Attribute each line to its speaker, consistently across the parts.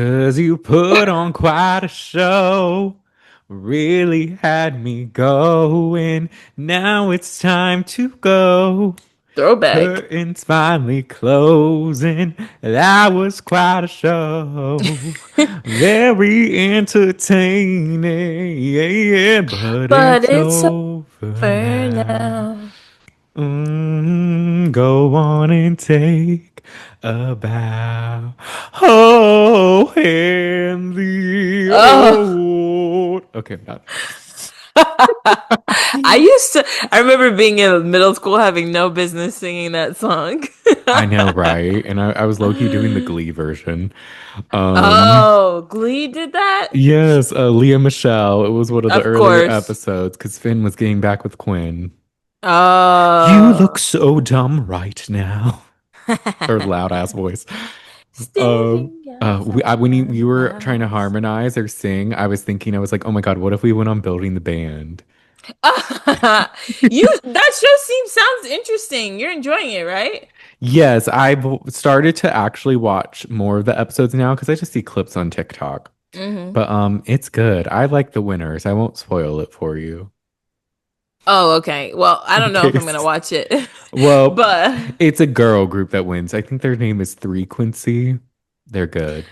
Speaker 1: 'Cause you put on quite a show. Really had me going. Now it's time to go.
Speaker 2: Throwback.
Speaker 1: Curtains finally closing. That was quite a show. Very entertaining. Yeah, yeah, but
Speaker 2: But
Speaker 1: it's
Speaker 2: it's
Speaker 1: over
Speaker 2: over
Speaker 1: now.
Speaker 2: now.
Speaker 1: Go on and take a bow. Oh, and the
Speaker 2: Oh.
Speaker 1: award. Okay, I'm done.
Speaker 2: I remember being in middle school having no business singing that song.
Speaker 1: I know, right? And I was low-key doing the Glee version. Um,
Speaker 2: Oh, Glee did that?
Speaker 1: yes, Leah Michelle. It was one of the
Speaker 2: Of
Speaker 1: earlier
Speaker 2: course.
Speaker 1: episodes because Finn was getting back with Quinn. You look
Speaker 2: Oh.
Speaker 1: so dumb right now. Her loud ass voice.
Speaker 2: Staring
Speaker 1: When
Speaker 2: outside
Speaker 1: you
Speaker 2: my
Speaker 1: were trying to
Speaker 2: house.
Speaker 1: harmonize or sing, I was thinking, I was like, oh my God, what if we went on building the band?
Speaker 2: That show sounds interesting. You're enjoying it, right?
Speaker 1: Yes, I've started to actually watch more of the episodes now because I just see clips on TikTok.
Speaker 2: Hmm.
Speaker 1: But it's good. I like the winners. I won't spoil it for you
Speaker 2: Oh, okay. Well, I
Speaker 1: in
Speaker 2: don't know if I'm gonna
Speaker 1: case.
Speaker 2: watch it,
Speaker 1: Well,
Speaker 2: but
Speaker 1: it's a girl group that wins. I think their name is Three Quincy. They're good.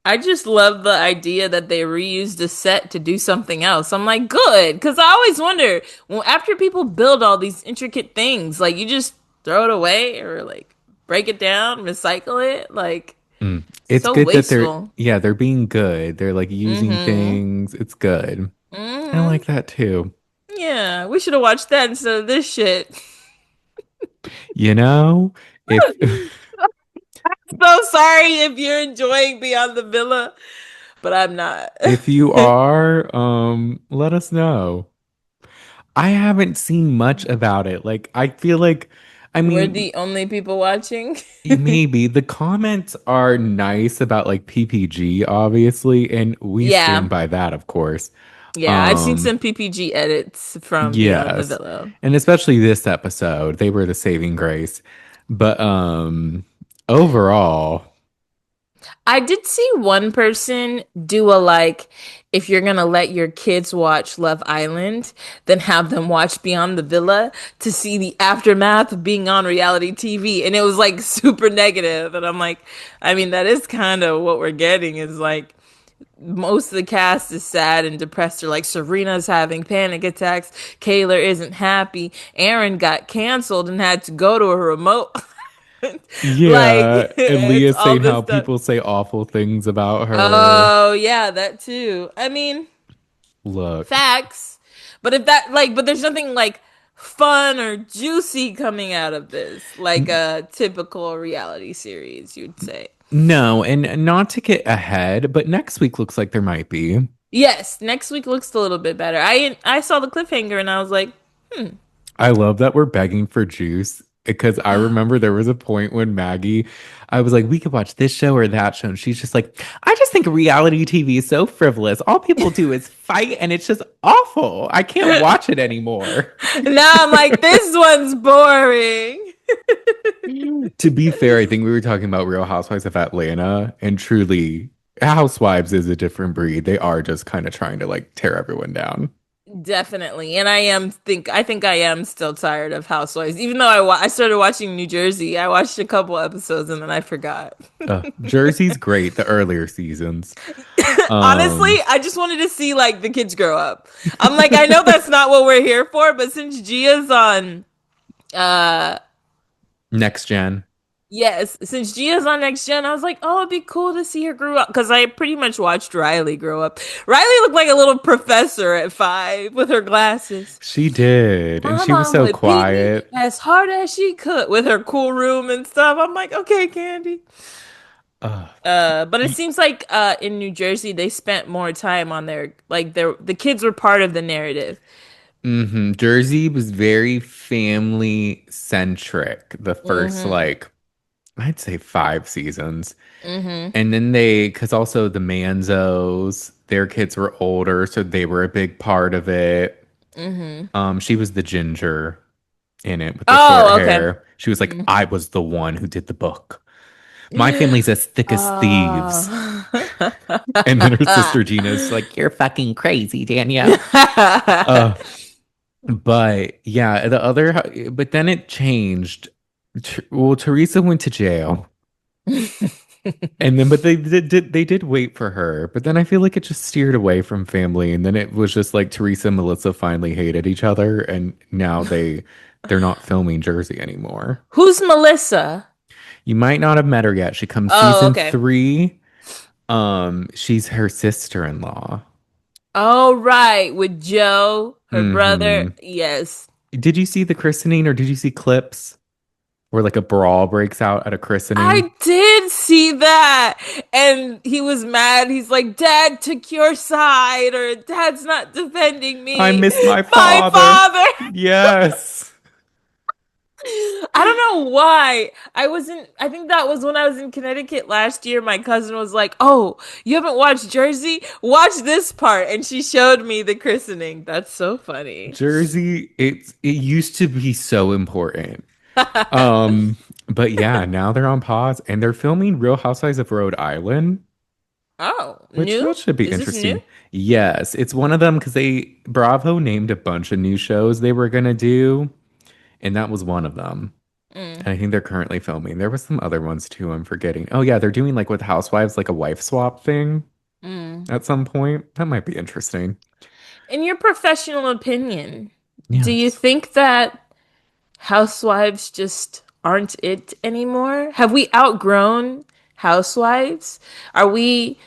Speaker 2: I just love the idea that they reused a set to do something else. I'm like, good, because I always wonder, well, after people build all these intricate things, like you just throw it away or like break it down, recycle it, like
Speaker 1: It's
Speaker 2: so
Speaker 1: good that they're,
Speaker 2: wasteful.
Speaker 1: yeah, they're being good. They're like using
Speaker 2: Mm-hmm.
Speaker 1: things. It's good. I
Speaker 2: Mm-hmm.
Speaker 1: like that too.
Speaker 2: Yeah, we should have watched that instead of this shit.
Speaker 1: You know, if
Speaker 2: So sorry if you're enjoying Beyond the Villa, but I'm not.
Speaker 1: if you are, let us know. I haven't seen much about it. Like, I feel like, I
Speaker 2: We're
Speaker 1: mean,
Speaker 2: the only people watching.
Speaker 1: maybe the comments are nice about like PPG, obviously, and we stand
Speaker 2: Yeah.
Speaker 1: by that, of course.
Speaker 2: Yeah, I've seen
Speaker 1: Um,
Speaker 2: some PPG edits from Beyond the
Speaker 1: yes.
Speaker 2: Villa.
Speaker 1: And especially this episode, they were the saving grace. But overall,
Speaker 2: I did see one person do a like, if you're gonna let your kids watch Love Island, then have them watch Beyond the Villa to see the aftermath of being on reality TV. And it was like super negative. And I'm like, I mean, that is kind of what we're getting is like most of the cast is sad and depressed. They're like Serena's having panic attacks. Kaylor isn't happy. Aaron got canceled and had to go to a remote. Like
Speaker 1: yeah, and
Speaker 2: it's
Speaker 1: Leah's
Speaker 2: all
Speaker 1: saying
Speaker 2: this
Speaker 1: how
Speaker 2: stuff.
Speaker 1: people say awful things about her.
Speaker 2: Oh yeah, that too. I mean,
Speaker 1: Look,
Speaker 2: facts. But if that like, but there's nothing like fun or juicy coming out of this, like
Speaker 1: n-
Speaker 2: a typical reality series, you'd say.
Speaker 1: no, and not to get ahead, but next week looks like there might be.
Speaker 2: Yes, next week looks a little bit better. I saw the cliffhanger and I was like, hmm.
Speaker 1: I love that we're begging for juice because I remember there was a point when Maggie, I was like, we could watch this show or that show. And she's just like, I just think reality TV is so frivolous. All people do is fight and it's just awful. I can't watch it anymore.
Speaker 2: Now I'm like, this one's boring.
Speaker 1: To be fair, I think we were talking about Real Housewives of Atlanta, and truly, Housewives is a different breed. They are just kind of trying to like tear everyone down.
Speaker 2: Definitely. And I think I am still tired of Housewives. Even though I started watching New Jersey. I watched a couple episodes and then I forgot.
Speaker 1: Jersey's great, the earlier seasons.
Speaker 2: Honestly,
Speaker 1: Um,
Speaker 2: I just wanted to see like the kids grow up. I'm like, I know that's not what we're here for, but since Gia's on uh
Speaker 1: Next Gen.
Speaker 2: yes, since Gia's on Next Gen, I was like, oh, it'd be cool to see her grow up because I pretty much watched Riley grow up. Riley looked like a little professor at 5 with her glasses.
Speaker 1: She did, and
Speaker 2: My
Speaker 1: she was
Speaker 2: mom
Speaker 1: so
Speaker 2: would beat me
Speaker 1: quiet.
Speaker 2: as hard as she could with her cool room and stuff. I'm like, okay, Candy.
Speaker 1: Uh,
Speaker 2: But it seems like in New Jersey they spent more time on their like their the kids were part of the narrative.
Speaker 1: Jersey was very family centric the first
Speaker 2: Mm-hmm.
Speaker 1: like I'd say 5 seasons.
Speaker 2: Mm-hmm.
Speaker 1: And then because also the Manzos, their kids were older, so they were a big part of it.
Speaker 2: Mm-hmm.
Speaker 1: She was the ginger in it with the short
Speaker 2: Oh, okay.
Speaker 1: hair. She was like, I was the one who did the book. My family's as thick as thieves. And then her sister Gina's like, "You're fucking crazy, Danielle." Uh, but yeah, but then it changed. Well, Teresa went to jail. And then, but they did wait for her. But then I feel like it just steered away from family. And then it was just like Teresa and Melissa finally hated each other, and now they're not filming Jersey anymore.
Speaker 2: Who's Melissa?
Speaker 1: You might not have met her yet. She comes
Speaker 2: Oh,
Speaker 1: season
Speaker 2: okay.
Speaker 1: 3. She's her sister-in-law.
Speaker 2: Oh, right. With Joe, her brother.
Speaker 1: Hmm.
Speaker 2: Yes.
Speaker 1: Did you see the christening, or did you see clips where like a brawl breaks out at a christening?
Speaker 2: I did see that. And he was mad. He's like, Dad took your side, or Dad's not defending
Speaker 1: I
Speaker 2: me.
Speaker 1: miss my
Speaker 2: My
Speaker 1: father.
Speaker 2: father.
Speaker 1: Yes.
Speaker 2: I don't know why. I think that was when I was in Connecticut last year. My cousin was like, "Oh, you haven't watched Jersey? Watch this part." And she showed me the christening. That's so funny.
Speaker 1: Jersey, it used to be so important. Um, but yeah, now they're on pause and they're filming Real Housewives of Rhode Island,
Speaker 2: Oh,
Speaker 1: which that
Speaker 2: new?
Speaker 1: should be
Speaker 2: Is this new?
Speaker 1: interesting. Yes, it's one of them because they Bravo named a bunch of new shows they were gonna do, and that was one of them.
Speaker 2: Mm,
Speaker 1: And I think they're currently filming. There was some other ones too, I'm forgetting. Oh yeah, they're doing like with Housewives, like a wife swap thing
Speaker 2: mm.
Speaker 1: at some point. That might be interesting.
Speaker 2: In your professional opinion, do you
Speaker 1: Yes.
Speaker 2: think that housewives just aren't it anymore? Have we outgrown housewives? Are we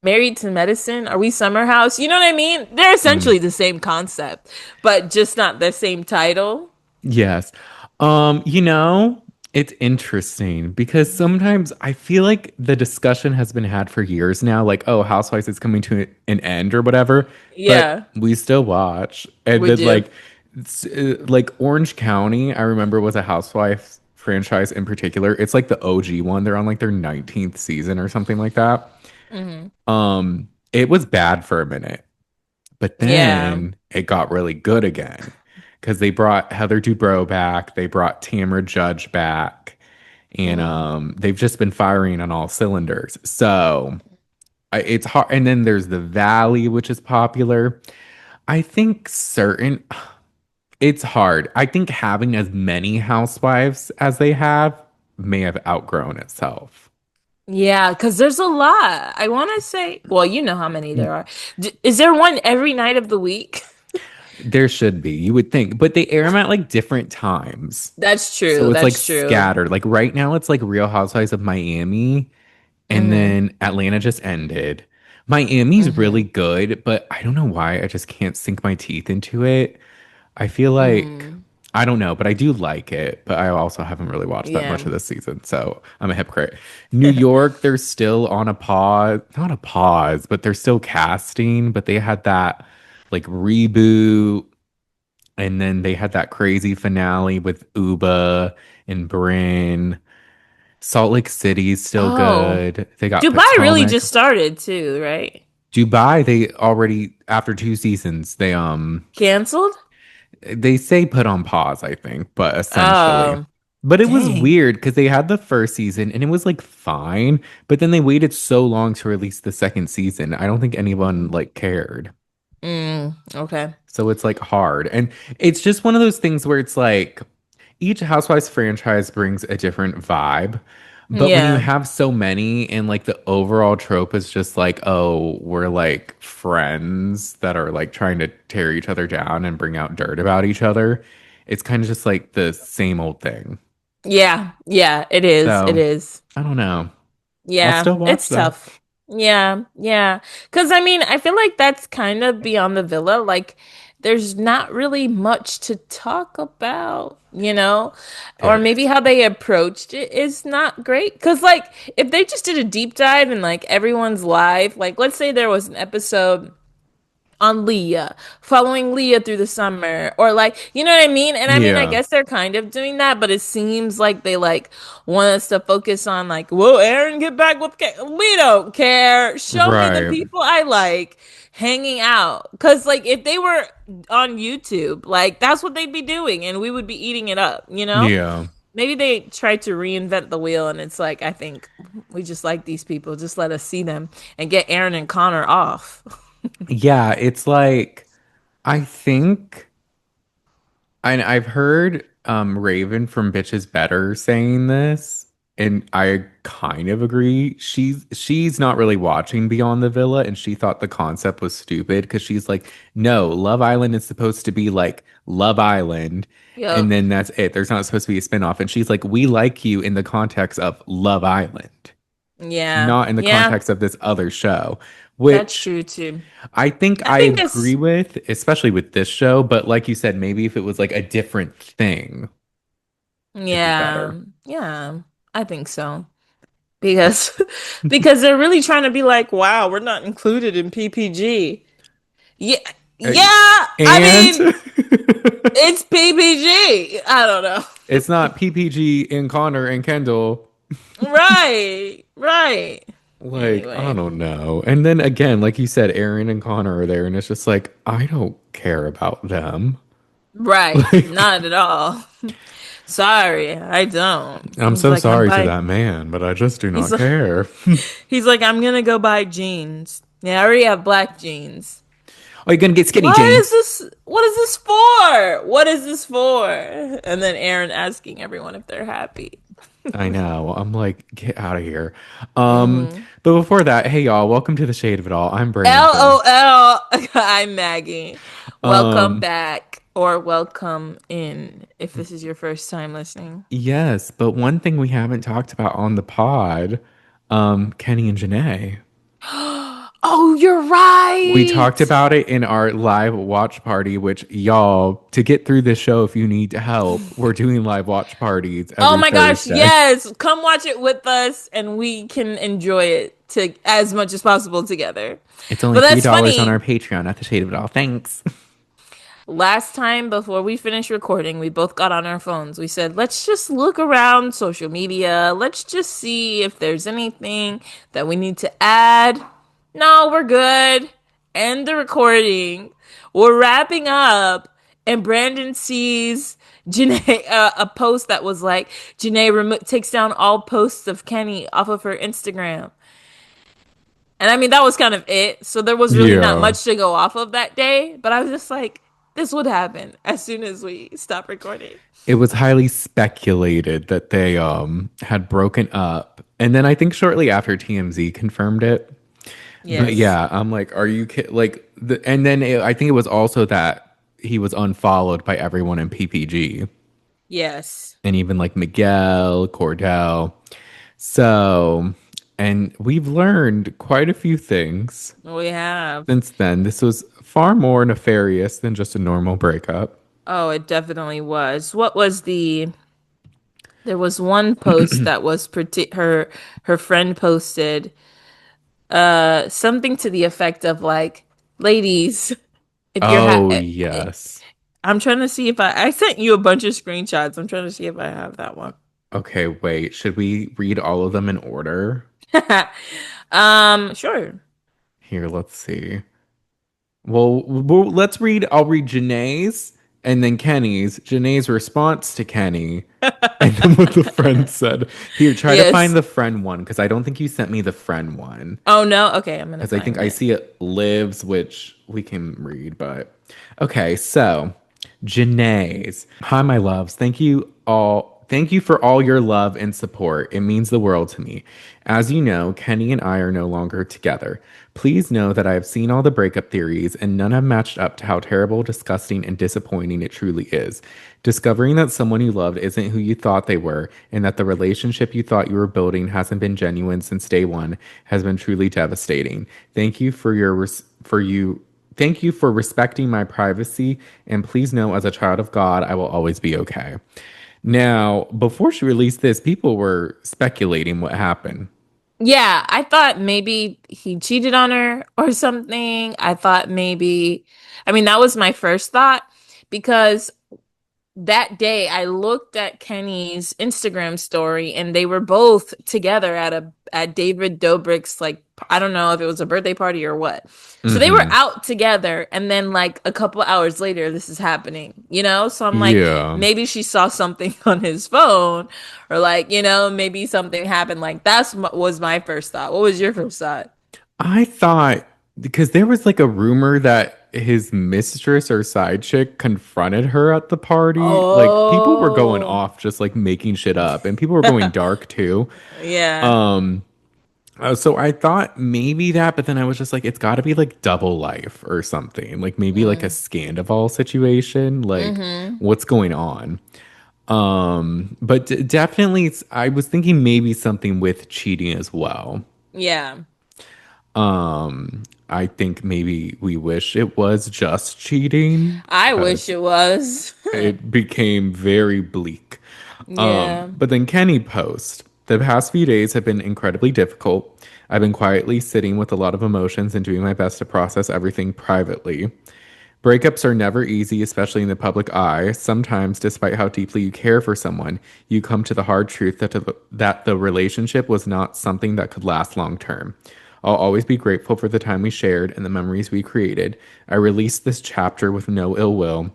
Speaker 2: married to medicine? Are we summer house? You know what I mean? They're
Speaker 1: Mm.
Speaker 2: essentially the same concept, but just not the same title.
Speaker 1: Yes. You know, it's interesting because sometimes I feel like the discussion has been had for years now, like, oh, Housewives is coming to an end or whatever, but
Speaker 2: Yeah,
Speaker 1: we still watch. And
Speaker 2: we
Speaker 1: then
Speaker 2: do.
Speaker 1: like Orange County, I remember was a Housewives franchise in particular. It's like the OG one. They're on like their 19th season or something like that.
Speaker 2: Hmm.
Speaker 1: It was bad for a minute. But
Speaker 2: Yeah.
Speaker 1: then it got really good again because they brought Heather Dubrow back, they brought Tamra Judge back, and
Speaker 2: Mm.
Speaker 1: they've just been firing on all cylinders. So it's hard. And then there's the Valley, which is popular. I think it's hard. I think having as many housewives as they have may have outgrown itself.
Speaker 2: Yeah, because there's a lot. I want to say, well, you know how many there are. Is there one every night of the week?
Speaker 1: There should be, you would think, but they air them at like different times.
Speaker 2: That's
Speaker 1: So
Speaker 2: true.
Speaker 1: it's like
Speaker 2: That's true.
Speaker 1: scattered. Like right now, it's like Real Housewives of Miami, and
Speaker 2: Hmm.
Speaker 1: then Atlanta just ended. Miami's really
Speaker 2: Hmm.
Speaker 1: good, but I don't know why I just can't sink my teeth into it. I feel like
Speaker 2: Mm.
Speaker 1: I don't know, but I do like it. But I also haven't really watched that much
Speaker 2: Yeah.
Speaker 1: of this season, so I'm a hypocrite. New York, they're still on a pause, not a pause, but they're still casting. But they had that like reboot, and then they had that crazy finale with Uba and Bryn. Salt Lake City's still
Speaker 2: Oh,
Speaker 1: good. They got
Speaker 2: Dubai really
Speaker 1: Potomac.
Speaker 2: just started too, right?
Speaker 1: Dubai, they already after 2 seasons,
Speaker 2: Canceled?
Speaker 1: they say put on pause, I think, but essentially.
Speaker 2: Oh,
Speaker 1: But it was
Speaker 2: dang.
Speaker 1: weird because they had the first season and it was like fine, but then they waited so long to release the second season. I don't think anyone like cared.
Speaker 2: Okay.
Speaker 1: So it's like hard. And it's just one of those things where it's like each Housewives franchise brings a different vibe. But when you
Speaker 2: Yeah.
Speaker 1: have so many and like the overall trope is just like, oh, we're like friends that are like trying to tear each other down and bring out dirt about each other, it's kind of just like the same old thing.
Speaker 2: Yeah. Yeah, it is. It
Speaker 1: So
Speaker 2: is.
Speaker 1: I don't know. I'll
Speaker 2: Yeah,
Speaker 1: still watch
Speaker 2: it's
Speaker 1: though.
Speaker 2: tough. Yeah, yeah. Because I mean, I feel like that's kind of beyond the villa. Like, there's not really much to talk about, you know? Or
Speaker 1: There
Speaker 2: maybe
Speaker 1: is.
Speaker 2: how they approached it is not great. Because, like, if they just did a deep dive and, like, everyone's live, like, let's say there was an episode on Leah, following Leah through the summer, or like, you know what I mean? And I mean, I
Speaker 1: Yeah.
Speaker 2: guess they're kind of doing that, but it seems like they like want us to focus on like, whoa, Aaron, get back with we don't care. Show me the
Speaker 1: Right.
Speaker 2: people I like hanging out. Cause like if they were on YouTube, like that's what they'd be doing and we would be eating it up, you know?
Speaker 1: Yeah.
Speaker 2: maybe they tried to reinvent the wheel, and it's like I think we just like these people. Just let us see them and get Aaron and Connor off.
Speaker 1: Yeah, it's like I think I've heard Raven from Bitches Better saying this, and I kind of agree. She's not really watching Beyond the Villa, and she thought the concept was stupid because she's like, no, Love Island is supposed to be like Love Island, and
Speaker 2: Yep.
Speaker 1: then that's it. There's not supposed to be a spinoff. And she's like, we like you in the context of Love Island,
Speaker 2: Yeah.
Speaker 1: not in the
Speaker 2: Yeah.
Speaker 1: context of this other show,
Speaker 2: That's
Speaker 1: which
Speaker 2: true too.
Speaker 1: I think
Speaker 2: I
Speaker 1: I
Speaker 2: think
Speaker 1: agree
Speaker 2: it's
Speaker 1: with, especially with this show. But like you said, maybe if it was like a different thing, it'd be
Speaker 2: yeah.
Speaker 1: better.
Speaker 2: Yeah. I think so. Because because they're really trying to be like, wow, we're not included in PPG. Yeah.
Speaker 1: Uh,
Speaker 2: Yeah. I
Speaker 1: And
Speaker 2: mean, it's PPG. I don't know.
Speaker 1: it's not PPG and Connor and Kendall.
Speaker 2: Right. Right.
Speaker 1: Like, I
Speaker 2: Anyway.
Speaker 1: don't know. And then again, like you said, Aaron and Connor are there, and it's just like, I don't care about them.
Speaker 2: Right.
Speaker 1: Like,
Speaker 2: Not at all. Sorry, I don't.
Speaker 1: I'm
Speaker 2: He's
Speaker 1: so
Speaker 2: like, I'm
Speaker 1: sorry to
Speaker 2: buying.
Speaker 1: that man, but I just do
Speaker 2: He's
Speaker 1: not
Speaker 2: like,
Speaker 1: care.
Speaker 2: he's like, I'm gonna go buy jeans. Yeah, I already have black jeans.
Speaker 1: Are you gonna get skinny
Speaker 2: What is
Speaker 1: jeans?
Speaker 2: this? What is this for? What is this for? And then Aaron asking everyone if they're happy.
Speaker 1: I know. I'm like, get out of here.
Speaker 2: Hmm.
Speaker 1: But before that, hey y'all, welcome to the Shade of It All. I'm Brandon.
Speaker 2: LOL. I'm Maggie. Welcome
Speaker 1: Um,
Speaker 2: back or welcome in if this is your first time listening.
Speaker 1: yes, but one thing we haven't talked about on the pod, Kenny and Janae.
Speaker 2: Oh, you're
Speaker 1: We talked
Speaker 2: right.
Speaker 1: about it in our live watch party, which y'all, to get through this show, if you need help, we're doing live watch parties
Speaker 2: Oh
Speaker 1: every
Speaker 2: my gosh,
Speaker 1: Thursday.
Speaker 2: yes. Come watch it with us and we can enjoy it to as much as possible together.
Speaker 1: It's only
Speaker 2: But that's
Speaker 1: $3 on our
Speaker 2: funny.
Speaker 1: Patreon at the Shade of It All. Thanks.
Speaker 2: Last time before we finished recording, we both got on our phones. We said, let's just look around social media. Let's just see if there's anything that we need to add. No, we're good. End the recording. We're wrapping up, and Brandon sees Janae a post that was like Janae takes down all posts of Kenny off of her Instagram. And I mean, that was kind of it. So there was really not
Speaker 1: Yeah.
Speaker 2: much to go off of that day. But I was just like, this would happen as soon as we stop recording.
Speaker 1: It was highly speculated that they had broken up. And then I think shortly after TMZ confirmed it. But
Speaker 2: Yes.
Speaker 1: yeah, I'm like, are you like and then I think it was also that he was unfollowed by everyone in PPG
Speaker 2: Yes.
Speaker 1: and even like Miguel, Cordell. So, and we've learned quite a few things
Speaker 2: We have.
Speaker 1: since then. This was far more nefarious than just a normal breakup.
Speaker 2: Oh, it definitely was. What was the there was one post that was her friend posted something to the effect of like, ladies, if you're
Speaker 1: Oh, yes.
Speaker 2: I'm trying to see if I sent you a bunch of screenshots. I'm trying to see if I have that one.
Speaker 1: Okay, wait. Should we read all of them in order?
Speaker 2: Sure.
Speaker 1: Here, let's see. Well, let's read. I'll read Janae's and then Kenny's. Janae's response to Kenny, and then what the friend said. Here, try to find
Speaker 2: Yes.
Speaker 1: the friend one because I don't think you sent me the friend one.
Speaker 2: Oh no. Okay, I'm gonna
Speaker 1: Because I think
Speaker 2: find
Speaker 1: I
Speaker 2: it.
Speaker 1: see it lives, which we can read. But okay, so Janae's. Hi, my loves. Thank you all. Thank you for all your love and support. It means the world to me. As you know, Kenny and I are no longer together. Please know that I have seen all the breakup theories, and none have matched up to how terrible, disgusting, and disappointing it truly is. Discovering that someone you loved isn't who you thought they were, and that the relationship you thought you were building hasn't been genuine since day one has been truly devastating. Thank you for your for you. Thank you for respecting my privacy, and please know, as a child of God, I will always be okay. Now, before she released this, people were speculating what happened.
Speaker 2: Yeah, I thought maybe he cheated on her or something. I thought maybe, I mean, that was my first thought because that day I looked at Kenny's Instagram story and they were both together at David Dobrik's, like, I don't know if it was a birthday party or what. So they were
Speaker 1: Mm-hmm.
Speaker 2: out together and then like a couple hours later this is happening, you know? So I'm like,
Speaker 1: Yeah.
Speaker 2: maybe she saw something on his phone, or like, you know, maybe something happened. Like was my first thought. What was your first thought?
Speaker 1: I thought because there was like a rumor that his mistress or side chick confronted her at the party. Like people were going
Speaker 2: Oh.
Speaker 1: off just like making shit up and people were going dark too.
Speaker 2: Yeah.
Speaker 1: Um so I thought maybe that, but then I was just like, it's got to be like double life or something, like maybe like a
Speaker 2: Mm.
Speaker 1: Scandival situation. Like,
Speaker 2: Mm-hmm.
Speaker 1: what's going on? But definitely, I was thinking maybe something with cheating as well.
Speaker 2: Yeah.
Speaker 1: I think maybe we wish it was just cheating
Speaker 2: I wish
Speaker 1: because
Speaker 2: it was.
Speaker 1: it became very bleak.
Speaker 2: Yeah.
Speaker 1: But then Kenny post, the past few days have been incredibly difficult. I've been quietly sitting with a lot of emotions and doing my best to process everything privately. Breakups are never easy, especially in the public eye. Sometimes, despite how deeply you care for someone, you come to the hard truth that the relationship was not something that could last long term. I'll always be grateful for the time we shared and the memories we created. I released this chapter with no ill will.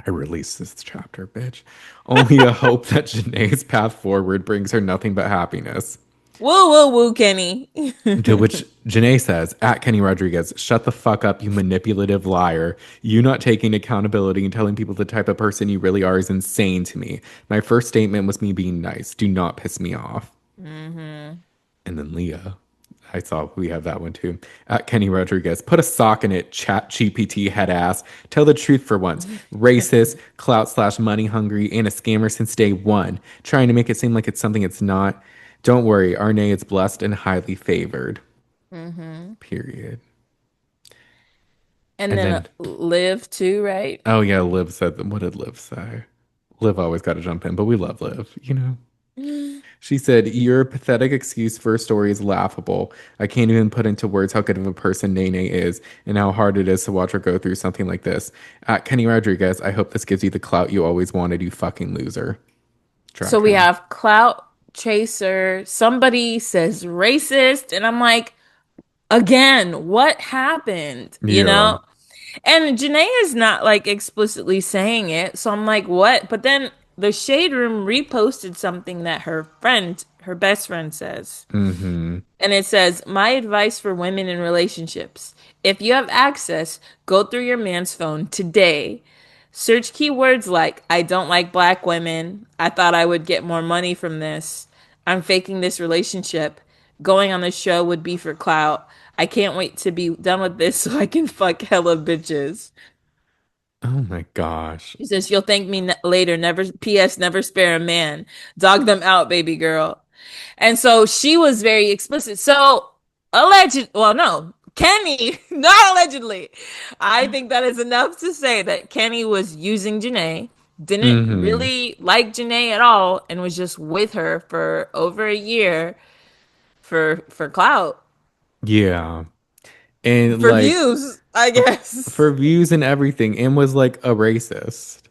Speaker 1: I released this chapter, bitch. Only a hope that Janae's path forward brings her nothing but happiness.
Speaker 2: Woo woo woo, Kenny.
Speaker 1: To which Janae says, at Kenny Rodriguez, shut the fuck up, you manipulative liar. You not taking accountability and telling people the type of person you really are is insane to me. My first statement was me being nice. Do not piss me off.
Speaker 2: Mm-hmm.
Speaker 1: And then Leah, I saw we have that one too. At Kenny Rodriguez, put a sock in it, chat GPT head ass. Tell the truth for once. Racist, clout slash money hungry, and a scammer since day one. Trying to make it seem like it's something it's not. Don't worry, Arne is blessed and highly favored.
Speaker 2: Mm-hmm.
Speaker 1: Period.
Speaker 2: And
Speaker 1: And
Speaker 2: then
Speaker 1: then,
Speaker 2: Liv too, right?
Speaker 1: oh yeah, Liv said, what did Liv say? Liv always got to jump in, but we love Liv, you know? She said, your pathetic excuse for a story is laughable. I can't even put into words how good of a person Nene is and how hard it is to watch her go through something like this. At Kenny Rodriguez, I hope this gives you the clout you always wanted, you fucking loser.
Speaker 2: So
Speaker 1: Track
Speaker 2: we
Speaker 1: him.
Speaker 2: have clout chaser. Somebody says racist, and I'm like, again, what happened? You
Speaker 1: Yeah.
Speaker 2: know? And Janae is not like explicitly saying it. So I'm like, what? But then the Shade Room reposted something that her best friend says.
Speaker 1: Mm-hmm.
Speaker 2: And it says, my advice for women in relationships. If you have access, go through your man's phone today. Search keywords like, I don't like black women. I thought I would get more money from this. I'm faking this relationship. Going on the show would be for clout. I can't wait to be done with this so I can fuck hella bitches.
Speaker 1: Oh my gosh.
Speaker 2: She says, you'll thank me later. Never, P.S. Never spare a man. Dog them out, baby girl. And so she was very explicit. So alleged, well, no, Kenny, not allegedly. I think that is enough to say that Kenny was using Janae, didn't
Speaker 1: Mm-hmm.
Speaker 2: really like Janae at all, and was just with her for over a year for clout,
Speaker 1: Yeah. And
Speaker 2: for
Speaker 1: like
Speaker 2: views, I guess.
Speaker 1: for views and everything, and was like a racist.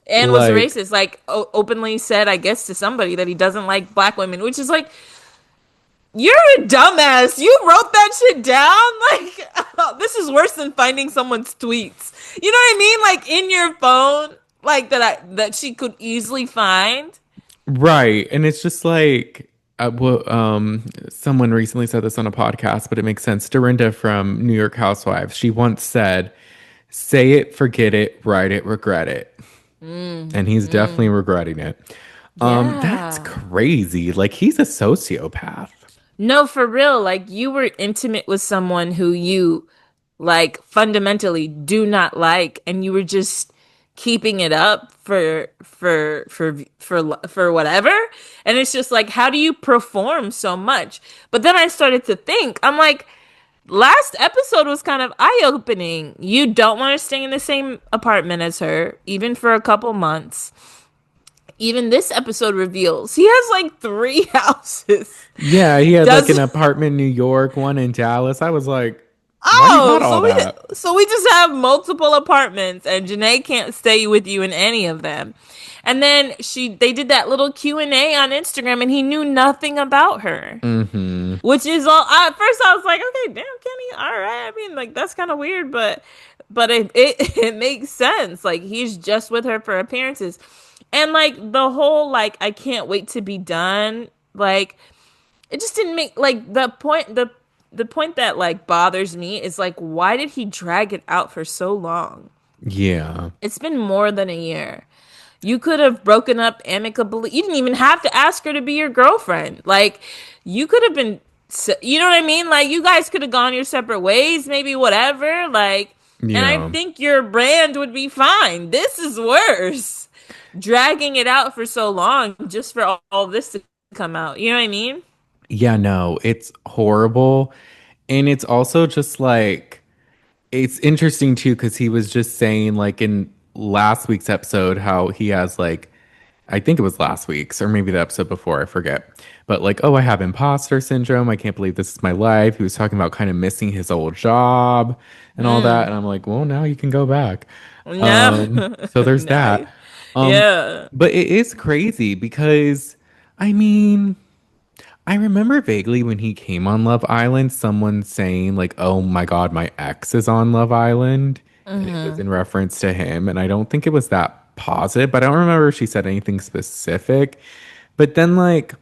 Speaker 2: And was
Speaker 1: Like,
Speaker 2: racist, like openly said, I guess, to somebody that he doesn't like black women, which is like, you're a dumbass. You wrote that shit down. Like, this is worse than finding someone's tweets. You know what I mean? Like in your phone, like that she could easily find.
Speaker 1: right. And it's just like, someone recently said this on a podcast, but it makes sense. Dorinda from New York Housewives, she once said, say it, forget it, write it, regret it. And he's definitely
Speaker 2: Mm.
Speaker 1: regretting it. That's
Speaker 2: Yeah.
Speaker 1: crazy. Like, he's a sociopath.
Speaker 2: No, for real. Like you were intimate with someone who you like fundamentally do not like, and you were just keeping it up for whatever. And it's just like, how do you perform so much? But then I started to think, I'm like, last episode was kind of eye-opening. You don't want to stay in the same apartment as her, even for a couple months. Even this episode reveals he has like three houses.
Speaker 1: Yeah, he had like an
Speaker 2: Does
Speaker 1: apartment in New York, one in Dallas. I was like, Why you
Speaker 2: Oh,
Speaker 1: got all that?
Speaker 2: so we just have multiple apartments and Janae can't stay with you in any of them. And then they did that little Q&A on Instagram and he knew nothing about her.
Speaker 1: Mm-hmm.
Speaker 2: Which is all at first I was like, okay, damn Kenny, all right. I mean, like that's kind of weird, but it makes sense. Like he's just with her for appearances. And like the whole like I can't wait to be done, like it just didn't make like the point that like bothers me is like why did he drag it out for so long?
Speaker 1: Yeah.
Speaker 2: It's been more than a year. You could have broken up amicably. You didn't even have to ask her to be your girlfriend. Like you could have been you know what I mean? Like you guys could have gone your separate ways, maybe whatever. Like and I
Speaker 1: Yeah.
Speaker 2: think your brand would be fine. This is worse. Dragging it out for so long just for all this to come out. You know what I mean?
Speaker 1: Yeah, no, it's horrible. And it's also just like, it's interesting too, because he was just saying, like, in last week's episode, how he has, like, I think it was last week's or maybe the episode before, I forget. But, like, oh, I have imposter syndrome. I can't believe this is my life. He was talking about kind of missing his old job and all that.
Speaker 2: Mm.
Speaker 1: And I'm like, well, now you can go back.
Speaker 2: No.
Speaker 1: So there's
Speaker 2: No.
Speaker 1: that. Um,
Speaker 2: Yeah.
Speaker 1: but it is crazy because, I mean, I remember vaguely when he came on Love Island, someone saying like, "Oh my God, my ex is on Love Island," and it was
Speaker 2: Hmm.
Speaker 1: in reference to him. And I don't think it was that positive, but I don't remember if she said anything specific. But then, like,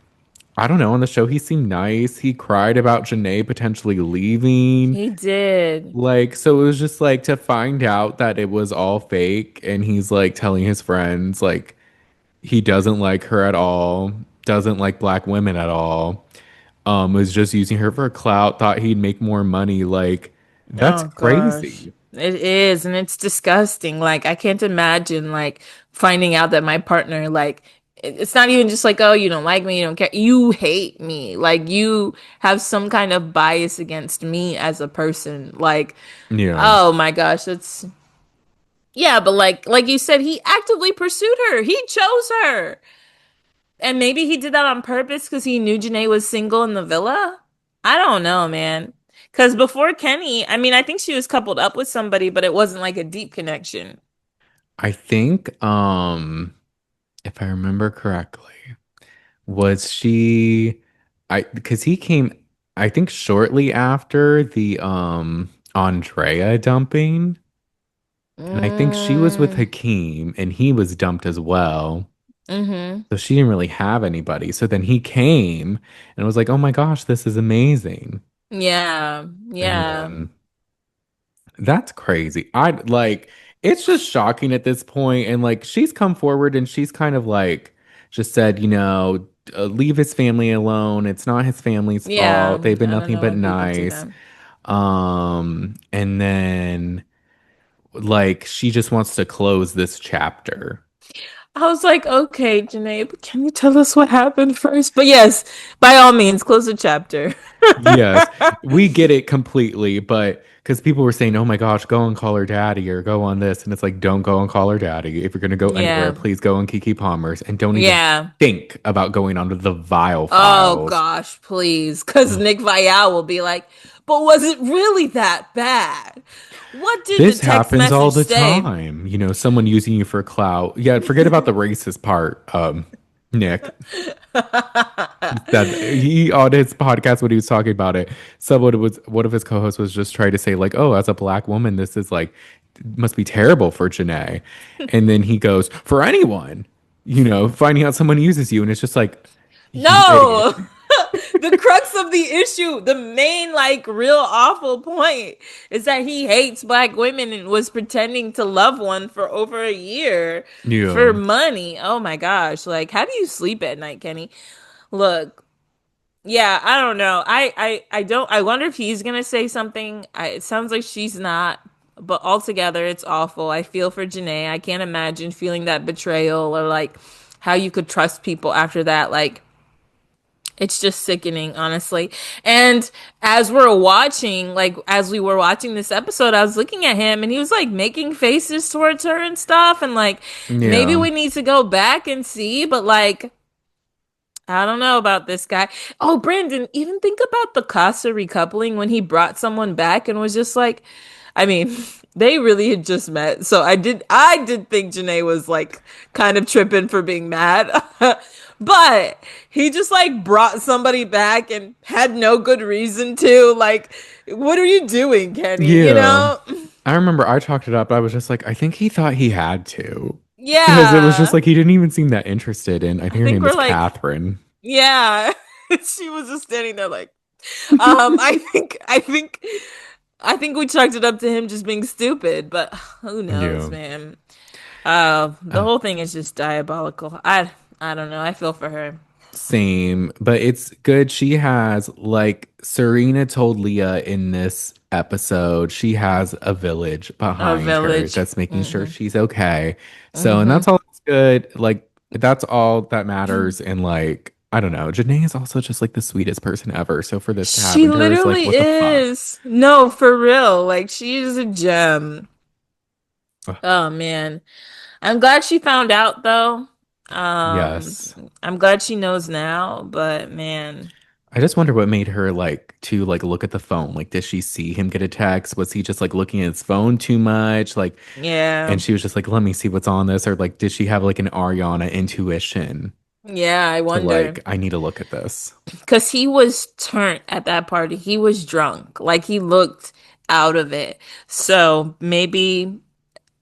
Speaker 1: I don't know, on the show he seemed nice. He cried about Janae potentially leaving.
Speaker 2: He did.
Speaker 1: Like, so it was just like to find out that it was all fake, and he's like telling his friends like he doesn't like her at all, doesn't like black women at all, was just using her for clout, thought he'd make more money. Like, that's
Speaker 2: Oh gosh.
Speaker 1: crazy.
Speaker 2: It is, and it's disgusting. Like I can't imagine like finding out that my partner like it's not even just like, oh, you don't like me, you don't care. You hate me. Like you have some kind of bias against me as a person. Like,
Speaker 1: Yeah.
Speaker 2: oh my gosh, that's yeah, but like you said, he actively pursued her. He chose her. And maybe he did that on purpose because he knew Janae was single in the villa. I don't know, man. Because before Kenny, I mean, I think she was coupled up with somebody, but it wasn't like a deep connection.
Speaker 1: I think, if I remember correctly, was she, because he came, I think shortly after the, Andrea dumping. And I think she was with
Speaker 2: Mm,
Speaker 1: Hakeem and he was dumped as well.
Speaker 2: mm-hmm.
Speaker 1: So she didn't really have anybody. So then he came and was like, oh my gosh, this is amazing.
Speaker 2: Yeah,
Speaker 1: And
Speaker 2: yeah,
Speaker 1: then that's crazy. I like, it's just shocking at this point. And like, she's come forward and she's kind of like, just said, leave his family alone. It's not his family's
Speaker 2: yeah.
Speaker 1: fault. They've been
Speaker 2: I don't
Speaker 1: nothing
Speaker 2: know
Speaker 1: but
Speaker 2: why people do
Speaker 1: nice.
Speaker 2: that.
Speaker 1: And then like, she just wants to close this chapter.
Speaker 2: I was like, okay, Janae, but can you tell us what happened first? But yes, by all means, close the chapter.
Speaker 1: Yes, we get it completely, but because people were saying, "Oh my gosh, go and call her daddy," or "Go on this," and it's like, don't go and call her daddy. If you're gonna go anywhere,
Speaker 2: Yeah,
Speaker 1: please go on Kiki Palmer's, and don't even
Speaker 2: yeah.
Speaker 1: think about going onto the Vile
Speaker 2: Oh
Speaker 1: files.
Speaker 2: gosh, please. Because Nick Vial will be like, but was it really that bad? What did the
Speaker 1: This
Speaker 2: text
Speaker 1: happens all
Speaker 2: message
Speaker 1: the
Speaker 2: say?
Speaker 1: time. Someone using you for clout. Yeah, forget about the racist part, Nick. That he on his podcast when he was talking about it, someone was one of his co-hosts was just trying to say like, "Oh, as a black woman, this is like must be terrible for Janae," and then he goes, "For anyone, finding out someone uses you," and it's just like, you idiot.
Speaker 2: No! The crux of the issue, the main, like, real awful point is that he hates black women and was pretending to love one for over a year for
Speaker 1: Yeah,
Speaker 2: money. Oh my gosh. Like, how do you sleep at night, Kenny? Look, yeah, I don't know. I don't. I wonder if he's gonna say something. It sounds like she's not. But altogether, it's awful. I feel for Janae. I can't imagine feeling that betrayal or like how you could trust people after that. Like, it's just sickening, honestly. And as we were watching this episode, I was looking at him and he was like making faces towards her and stuff. And like, maybe
Speaker 1: yeah,
Speaker 2: we need to go back and see, but like, I don't know about this guy. Oh, Brandon, even think about the Casa recoupling when he brought someone back and was just like, I mean, they really had just met. So I did think Janae was like kind of tripping for being mad. But he just like brought somebody back and had no good reason to. Like, what are you doing, Kenny? You
Speaker 1: Yeah.
Speaker 2: know?
Speaker 1: I remember I talked it up. I was just like, I think he thought he had to. Because it was just
Speaker 2: Yeah.
Speaker 1: like he didn't even seem that interested in, I
Speaker 2: I
Speaker 1: think her
Speaker 2: think
Speaker 1: name
Speaker 2: we're
Speaker 1: was
Speaker 2: like,
Speaker 1: Catherine.
Speaker 2: yeah. She was just standing there like, I think we chalked it up to him just being stupid, but who knows,
Speaker 1: Yeah.
Speaker 2: man. The
Speaker 1: Uh,
Speaker 2: whole thing is just diabolical. I don't know. I feel for her.
Speaker 1: Same, but it's good. She has, like, Serena told Leah in this episode, she has a village
Speaker 2: A
Speaker 1: behind her
Speaker 2: village.
Speaker 1: that's making sure
Speaker 2: Hmm.
Speaker 1: she's okay. So, and
Speaker 2: Hmm.
Speaker 1: that's all that's good. Like, that's all that matters. And, like, I don't know. Janae is also just like the sweetest person ever. So, for this to
Speaker 2: She
Speaker 1: happen to her is like,
Speaker 2: literally
Speaker 1: what the fuck?
Speaker 2: is. No, for real. Like she is a gem.
Speaker 1: Ugh,
Speaker 2: Oh man. I'm glad she found out though. Um,
Speaker 1: yes.
Speaker 2: I'm glad she knows now, but man,
Speaker 1: I just wonder what made her like to like look at the phone. Like, did she see him get a text? Was he just like looking at his phone too much? Like,
Speaker 2: yeah.
Speaker 1: and she was just like, let me see what's on this. Or like, did she have like an Ariana intuition
Speaker 2: Yeah, I
Speaker 1: to like,
Speaker 2: wonder.
Speaker 1: I need to look at this?
Speaker 2: Because he was turned at that party. He was drunk. Like he looked out of it. So maybe,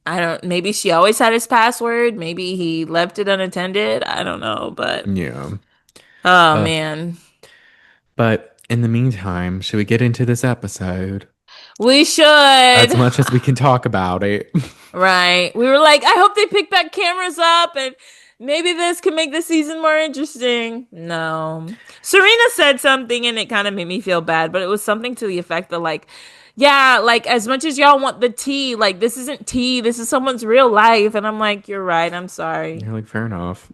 Speaker 2: I don't, maybe she always had his password. Maybe he left it unattended. I don't know. But
Speaker 1: Yeah.
Speaker 2: oh
Speaker 1: Uh,
Speaker 2: man,
Speaker 1: but in the meantime, should we get into this episode?
Speaker 2: we should.
Speaker 1: As much as we can talk about it.
Speaker 2: Right. We were like, I hope they pick back cameras up and maybe this can make the season more interesting. No. Serena said something and it kind of made me feel bad, but it was something to the effect of like, yeah, like as much as y'all want the tea, like this isn't tea, this is someone's real life. And I'm like, you're right, I'm sorry.
Speaker 1: You're like, fair enough.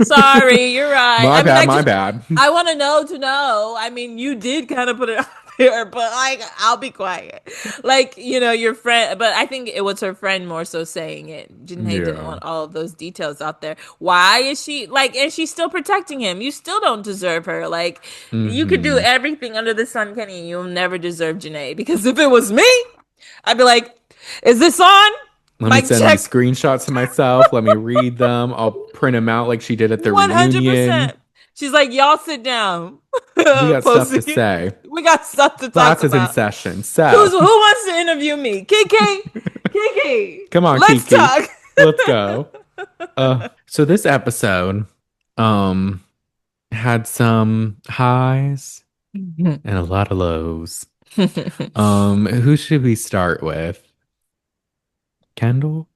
Speaker 2: Sorry, you're right.
Speaker 1: My
Speaker 2: I mean,
Speaker 1: bad, my bad.
Speaker 2: I want to know to know. I mean, you did kind of put it out there, but like, I'll be quiet. Like, your friend, but I think it was her friend more so saying it. Janae didn't
Speaker 1: Yeah.
Speaker 2: want all of those details out there. Why is she like, and she's still protecting him? You still don't deserve her. Like, you could do
Speaker 1: Hmm.
Speaker 2: everything under the sun, Kenny, and you'll never deserve Janae. Because if it was me, I'd be like, is this on?
Speaker 1: Let me
Speaker 2: Mic
Speaker 1: send them
Speaker 2: check.
Speaker 1: screenshots to myself. Let me read them. I'll print them out like she did at the reunion.
Speaker 2: 100%. She's like, y'all sit down.
Speaker 1: We got stuff to
Speaker 2: Posting.
Speaker 1: say.
Speaker 2: We got stuff to talk
Speaker 1: Class is in
Speaker 2: about.
Speaker 1: session.
Speaker 2: Who
Speaker 1: So,
Speaker 2: wants to interview me? Kiki? Kiki.
Speaker 1: come on,
Speaker 2: Let's
Speaker 1: Kiki.
Speaker 2: talk.
Speaker 1: Let's go. So this episode um had some highs and a lot of lows. Who should we start with? Kendall?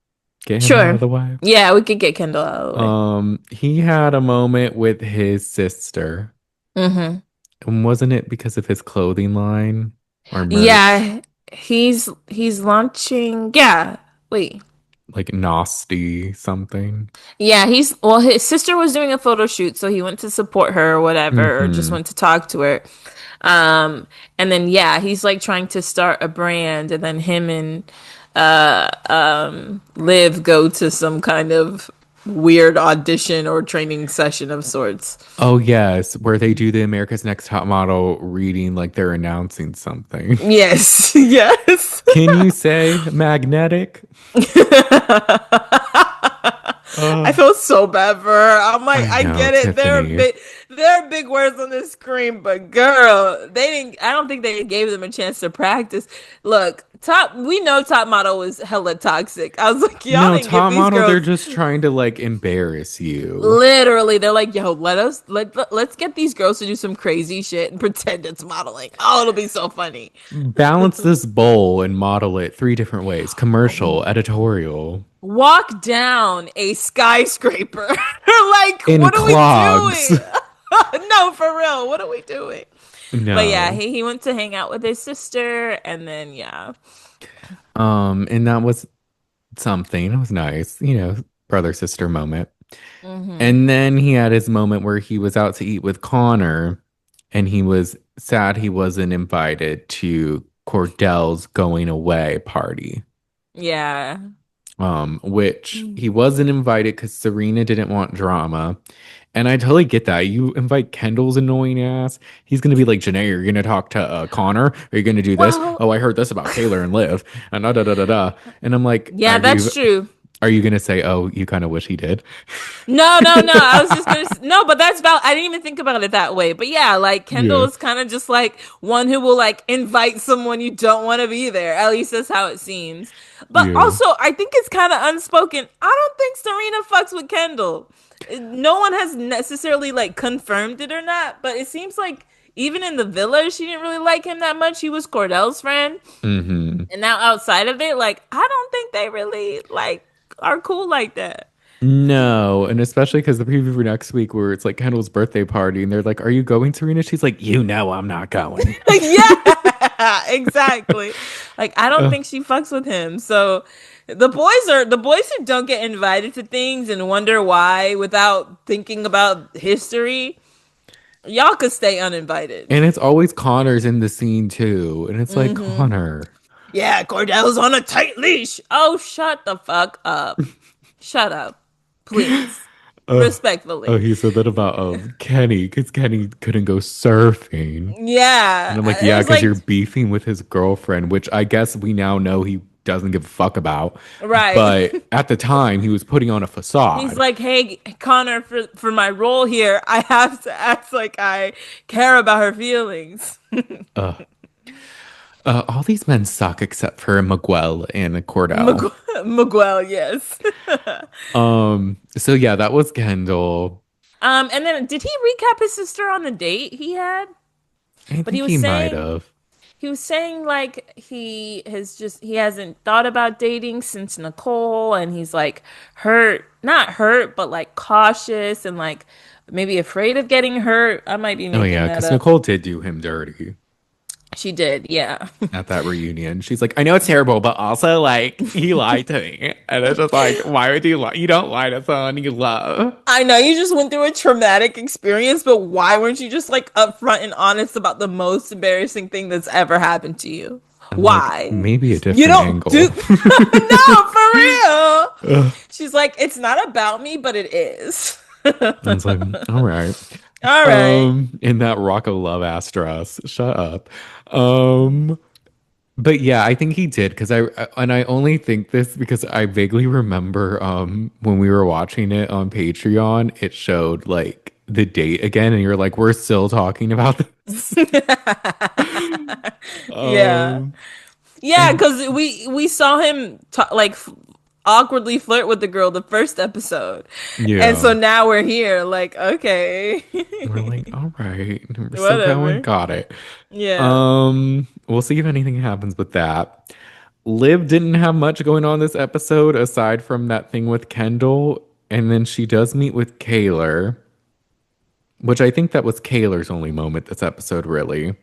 Speaker 1: Get him out of
Speaker 2: Sure.
Speaker 1: the way.
Speaker 2: Yeah, we could get Kendall out of the way.
Speaker 1: He had a moment with his sister.
Speaker 2: Hmm.
Speaker 1: And wasn't it because of his clothing line or merch?
Speaker 2: Yeah, he's launching. Yeah. Wait.
Speaker 1: Like Nasty something.
Speaker 2: Yeah, his sister was doing a photo shoot, so he went to support her or whatever, or just
Speaker 1: Hmm.
Speaker 2: went to talk to her. Um, and then yeah, he's like trying to start a brand, and then him and Liv go to some kind of weird audition or training session of sorts.
Speaker 1: Oh yes, where they do the America's Next Top Model reading like they're announcing something.
Speaker 2: Yes, yes.
Speaker 1: Can you say magnetic?
Speaker 2: I
Speaker 1: Uh,
Speaker 2: feel so bad for her. I'm like,
Speaker 1: I
Speaker 2: I
Speaker 1: know,
Speaker 2: get it.
Speaker 1: Tiffany.
Speaker 2: There are big words on the screen, but girl, they didn't. I don't think they gave them a chance to practice. Look, we know Top Model was hella toxic. I was like, y'all
Speaker 1: No,
Speaker 2: didn't give
Speaker 1: top
Speaker 2: these
Speaker 1: model, they're
Speaker 2: girls.
Speaker 1: just trying to like embarrass you.
Speaker 2: Literally, they're like, yo, let's get these girls to do some crazy shit and pretend it's modeling. Oh, it'll be so funny.
Speaker 1: Balance this bowl and model it three different ways: commercial, editorial,
Speaker 2: Walk down a skyscraper. Like,
Speaker 1: in
Speaker 2: what are we
Speaker 1: clogs.
Speaker 2: doing? No, for real. What are we doing? But yeah,
Speaker 1: No.
Speaker 2: he went to hang out with his sister, and then yeah.
Speaker 1: And that was something. It was nice, brother sister moment.
Speaker 2: Hmm.
Speaker 1: And then he had his moment where he was out to eat with Connor and he was sad he wasn't invited to Cordell's going away party.
Speaker 2: Yeah.
Speaker 1: which
Speaker 2: Mm.
Speaker 1: he wasn't invited because Serena didn't want drama. And I totally get that. You invite Kendall's annoying ass. He's gonna be like, Janae, you're gonna talk to Connor. Are you gonna do this?
Speaker 2: Well,
Speaker 1: Oh, I heard this about Kaylor and Liv, and da da da da da. And I'm like,
Speaker 2: yeah, that's true.
Speaker 1: are you gonna say, oh, you kind of wish he did?
Speaker 2: No, no, no. I was just gonna no, but that's about. I didn't even think about it that way. But yeah, like Kendall
Speaker 1: Yeah,
Speaker 2: is kind of just like one who will like invite someone you don't want to be there. At least that's how it seems. But
Speaker 1: yeah.
Speaker 2: also, I think it's kind of unspoken. I don't think Serena fucks with Kendall. No one has necessarily like confirmed it or not, but it seems like even in the villa, she didn't really like him that much. He was Cordell's friend,
Speaker 1: Hmm.
Speaker 2: and now outside of it, like I don't think they really like are cool like that.
Speaker 1: No, and especially because the preview for next week, where it's like Kendall's birthday party, and they're like, "Are you going, Serena?" She's like, "You know, I'm not going."
Speaker 2: Yeah, exactly. Like I don't
Speaker 1: Uh,
Speaker 2: think she fucks with him. So the boys who don't get invited to things and wonder why without thinking about history. Y'all could stay uninvited.
Speaker 1: and it's always Connor's in the scene too, and it's like
Speaker 2: Hmm.
Speaker 1: Connor.
Speaker 2: Yeah, Cordell's on a tight leash. Oh, shut the fuck up. Shut up. Please.
Speaker 1: Uh, oh,
Speaker 2: Respectfully.
Speaker 1: he said that about Kenny because Kenny couldn't go surfing. And
Speaker 2: Yeah.
Speaker 1: I'm like,
Speaker 2: It
Speaker 1: yeah,
Speaker 2: was
Speaker 1: because
Speaker 2: like
Speaker 1: you're beefing with his girlfriend, which I guess we now know he doesn't give a fuck about.
Speaker 2: right.
Speaker 1: But at the time, he was putting on a
Speaker 2: He's
Speaker 1: facade.
Speaker 2: like, hey, Connor, for my role here, I have to act like I care about her feelings.
Speaker 1: Uh, all these men suck except for Miguel and Cordell.
Speaker 2: Miguel, Miguel, yes.
Speaker 1: So yeah, that was Kendall.
Speaker 2: And then did he recap his sister on the date he had?
Speaker 1: I
Speaker 2: But he
Speaker 1: think
Speaker 2: was
Speaker 1: he might
Speaker 2: saying
Speaker 1: have.
Speaker 2: he was saying like he hasn't thought about dating since Nicole, and he's like hurt, not hurt, but like cautious and like maybe afraid of getting hurt. I might be
Speaker 1: Oh
Speaker 2: making
Speaker 1: yeah,
Speaker 2: that
Speaker 1: because
Speaker 2: up.
Speaker 1: Nicole did do him dirty
Speaker 2: She did, yeah.
Speaker 1: at that reunion. She's like, I know it's terrible, but also like he lied to me. And it's just like, why would you lie? You don't lie to someone you love.
Speaker 2: I know you just went through a traumatic experience, but why weren't you just like upfront and honest about the most embarrassing thing that's ever happened to you?
Speaker 1: I'm like,
Speaker 2: Why?
Speaker 1: maybe a
Speaker 2: You
Speaker 1: different
Speaker 2: don't do
Speaker 1: angle.
Speaker 2: no, for real.
Speaker 1: Ugh.
Speaker 2: She's like, it's not about me, but it is.
Speaker 1: I was like, all right.
Speaker 2: All right.
Speaker 1: In that Rock of Love ass dress. Shut up. Um, but yeah, I think he did because and I only think this because I vaguely remember when we were watching it on Patreon, it showed like the date again, and you're like, we're still talking about this.
Speaker 2: Yeah.
Speaker 1: Um,
Speaker 2: Yeah,
Speaker 1: and
Speaker 2: because we saw him like awkwardly flirt with the girl the first episode. And
Speaker 1: yeah,
Speaker 2: so now we're here, like, okay.
Speaker 1: we're like, all right, we're still going,
Speaker 2: Whatever.
Speaker 1: got it.
Speaker 2: Yeah.
Speaker 1: We'll see if anything happens with that. Liv didn't have much going on this episode aside from that thing with Kendall, and then she does meet with Kaylor, which I think that was Kaylor's only moment this episode, really.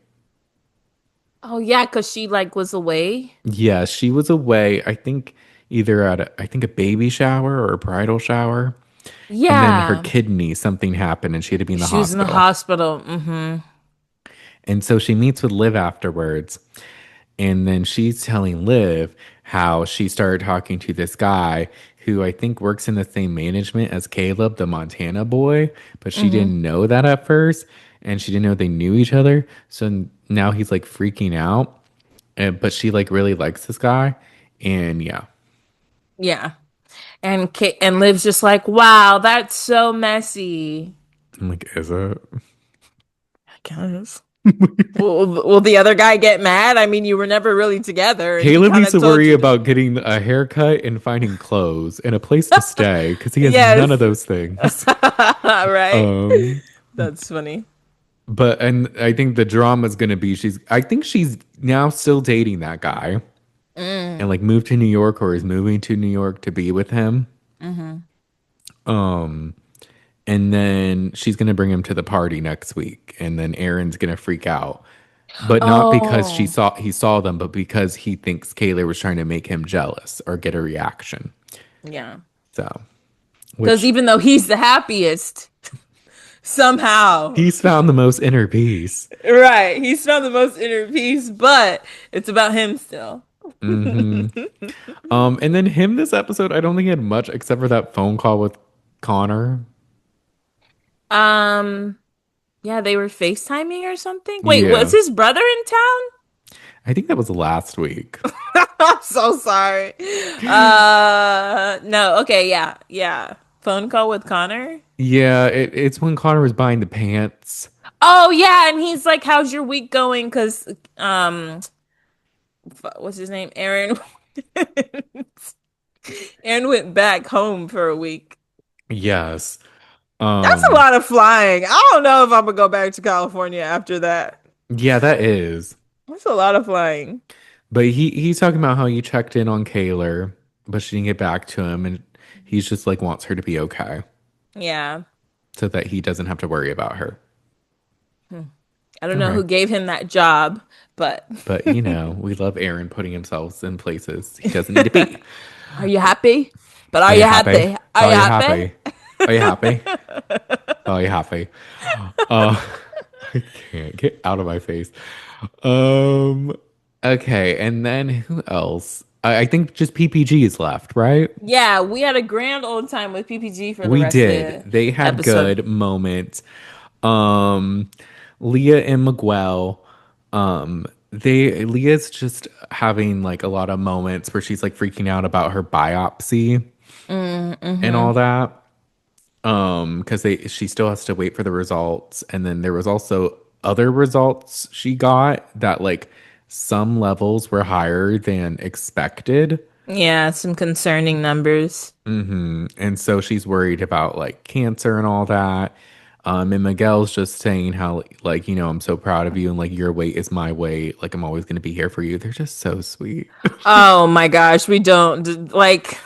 Speaker 2: Oh yeah, because she like was away.
Speaker 1: Yeah, she was away, I think either at I think a baby shower or a bridal shower, and then her
Speaker 2: Yeah.
Speaker 1: kidney, something happened and she had to be in the
Speaker 2: She was in the
Speaker 1: hospital.
Speaker 2: hospital. Hmm.
Speaker 1: And so she meets with Liv afterwards. And then she's telling Liv how she started talking to this guy who I think works in the same management as Caleb, the Montana boy, but she
Speaker 2: Hmm.
Speaker 1: didn't know that at first. And she didn't know they knew each other. So now he's like freaking out. But she like really likes this guy. And yeah,
Speaker 2: Yeah. And Liv's just like, wow, that's so messy.
Speaker 1: I'm like, is it?
Speaker 2: I guess. Will the other guy get mad? I mean, you were never really together, and he
Speaker 1: Caleb
Speaker 2: kind
Speaker 1: needs
Speaker 2: of
Speaker 1: to
Speaker 2: told
Speaker 1: worry
Speaker 2: you to.
Speaker 1: about getting a haircut and finding clothes and a place to stay because he has none of
Speaker 2: Yes.
Speaker 1: those things.
Speaker 2: Right.
Speaker 1: Um,
Speaker 2: That's funny.
Speaker 1: but and I think the drama is gonna be I think she's now still dating that guy and
Speaker 2: Mm.
Speaker 1: like moved to New York or is moving to New York to be with him.
Speaker 2: Hmm.
Speaker 1: Um, and then she's gonna bring him to the party next week, and then Aaron's gonna freak out. But not because
Speaker 2: Oh,
Speaker 1: he saw them, but because he thinks Kayla was trying to make him jealous or get a reaction.
Speaker 2: yeah.
Speaker 1: So,
Speaker 2: Because
Speaker 1: which
Speaker 2: even though he's the happiest, somehow,
Speaker 1: he's found the most inner peace.
Speaker 2: right, he's found the most inner peace, but it's about him still.
Speaker 1: Hmm. And then him this episode, I don't think he had much except for that phone call with Connor.
Speaker 2: Um, yeah, they were FaceTiming or something. Wait, was
Speaker 1: Yeah.
Speaker 2: his brother in town?
Speaker 1: I think that was last week.
Speaker 2: I'm so sorry. No, okay, yeah, yeah. Phone call with Connor.
Speaker 1: Yeah, it's when Connor was buying the pants.
Speaker 2: Oh yeah, and he's like, "How's your week going?" Because what's his name? Aaron. Aaron went back home for a week.
Speaker 1: Yes.
Speaker 2: That's a lot of flying. I don't know if I'm gonna go back to California after that.
Speaker 1: Yeah, that is.
Speaker 2: That's a lot of flying.
Speaker 1: But he's talking about how he checked in on Kaylor, but she didn't get back to him, and he's just like wants her to be okay
Speaker 2: Yeah.
Speaker 1: so that he doesn't have to worry about her.
Speaker 2: Hmm. I don't
Speaker 1: All
Speaker 2: know
Speaker 1: right.
Speaker 2: who gave him that job, but
Speaker 1: But we love Aaron putting himself in places he doesn't need to be.
Speaker 2: are you happy? But
Speaker 1: Are
Speaker 2: are
Speaker 1: you
Speaker 2: you
Speaker 1: happy?
Speaker 2: happy? Are
Speaker 1: Are
Speaker 2: you
Speaker 1: you
Speaker 2: happy?
Speaker 1: happy? Are you happy? Are you happy? Uh, I can't get out of my face. Um, okay, and then who else? I think just PPG is left, right?
Speaker 2: Yeah, we had a grand old time with PPG for the
Speaker 1: We
Speaker 2: rest of
Speaker 1: did.
Speaker 2: the
Speaker 1: They had
Speaker 2: episode.
Speaker 1: good moments. Um, Leah and Miguel, Leah's just having like a lot of moments where she's like freaking out about her biopsy and
Speaker 2: Mm-hmm.
Speaker 1: all that. Because she still has to wait for the results, and then there was also other results she got that like some levels were higher than expected.
Speaker 2: Yeah, some concerning numbers.
Speaker 1: And so she's worried about like cancer and all that. And Miguel's just saying how like, I'm so proud of you and like your weight is my weight. Like I'm always gonna be here for you. They're just so sweet.
Speaker 2: Oh my gosh, we don't like.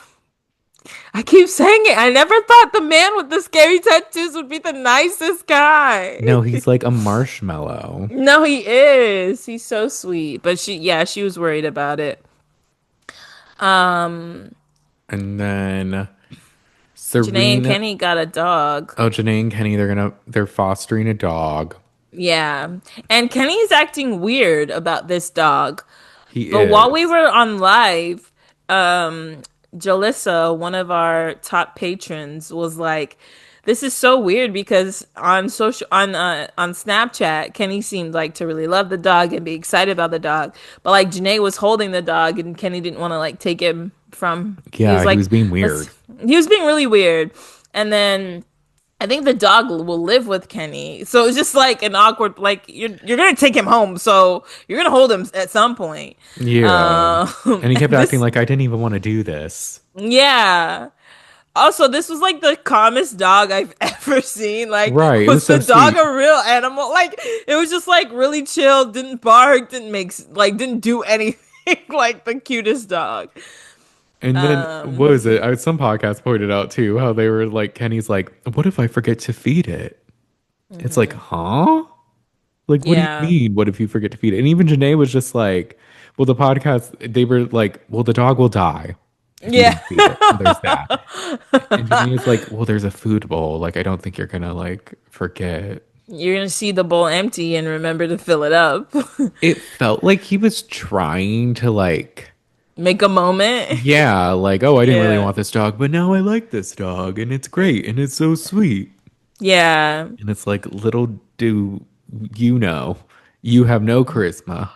Speaker 2: I keep saying it. I never thought the man with the scary tattoos would be the nicest guy.
Speaker 1: No, he's like a marshmallow.
Speaker 2: No, he is. He's so sweet. But yeah, she was worried about it. Um,
Speaker 1: And then
Speaker 2: Janae and
Speaker 1: Serena,
Speaker 2: Kenny got a dog.
Speaker 1: oh, Janae and Kenny, they're fostering a dog.
Speaker 2: Yeah. And Kenny's acting weird about this dog.
Speaker 1: He
Speaker 2: But while we
Speaker 1: is.
Speaker 2: were on live, Jalissa, one of our top patrons, was like, "This is so weird because on Snapchat, Kenny seemed like to really love the dog and be excited about the dog, but like Janae was holding the dog and Kenny didn't want to like take him from. He was
Speaker 1: Yeah, he
Speaker 2: like,
Speaker 1: was being
Speaker 2: let's.
Speaker 1: weird.
Speaker 2: He was being really weird, and then I think the dog will live with Kenny. So it's just like an awkward like you're gonna take him home, so you're gonna hold him at some point.
Speaker 1: Yeah. And he kept
Speaker 2: And
Speaker 1: acting
Speaker 2: this
Speaker 1: like I didn't even want to do this.
Speaker 2: yeah. Also, this was like the calmest dog I've ever seen. Like,
Speaker 1: Right. It was
Speaker 2: was the
Speaker 1: so
Speaker 2: dog
Speaker 1: sweet.
Speaker 2: a real animal? Like, it was just like really chill, didn't bark, didn't do anything like the cutest dog.
Speaker 1: And then what
Speaker 2: Um,
Speaker 1: was it? Some podcast pointed out too how they were like, Kenny's like, what if I forget to feed it? It's like,
Speaker 2: mhm.
Speaker 1: huh? Like, what do you
Speaker 2: Yeah.
Speaker 1: mean? What if you forget to feed it? And even Janae was just like, well, the podcast, they were like, well, the dog will die if you
Speaker 2: Yeah.
Speaker 1: don't feed it. So there's that. And Janae is like, well, there's a food bowl. Like, I don't think you're gonna like forget.
Speaker 2: You're gonna see the bowl empty and remember to fill it up.
Speaker 1: It felt like he was trying to like,
Speaker 2: Make a moment.
Speaker 1: yeah, like, oh, I didn't really
Speaker 2: Yeah.
Speaker 1: want this dog, but now I like this dog and it's great and it's so sweet.
Speaker 2: Yeah.
Speaker 1: And it's like, little do you know, you have no charisma.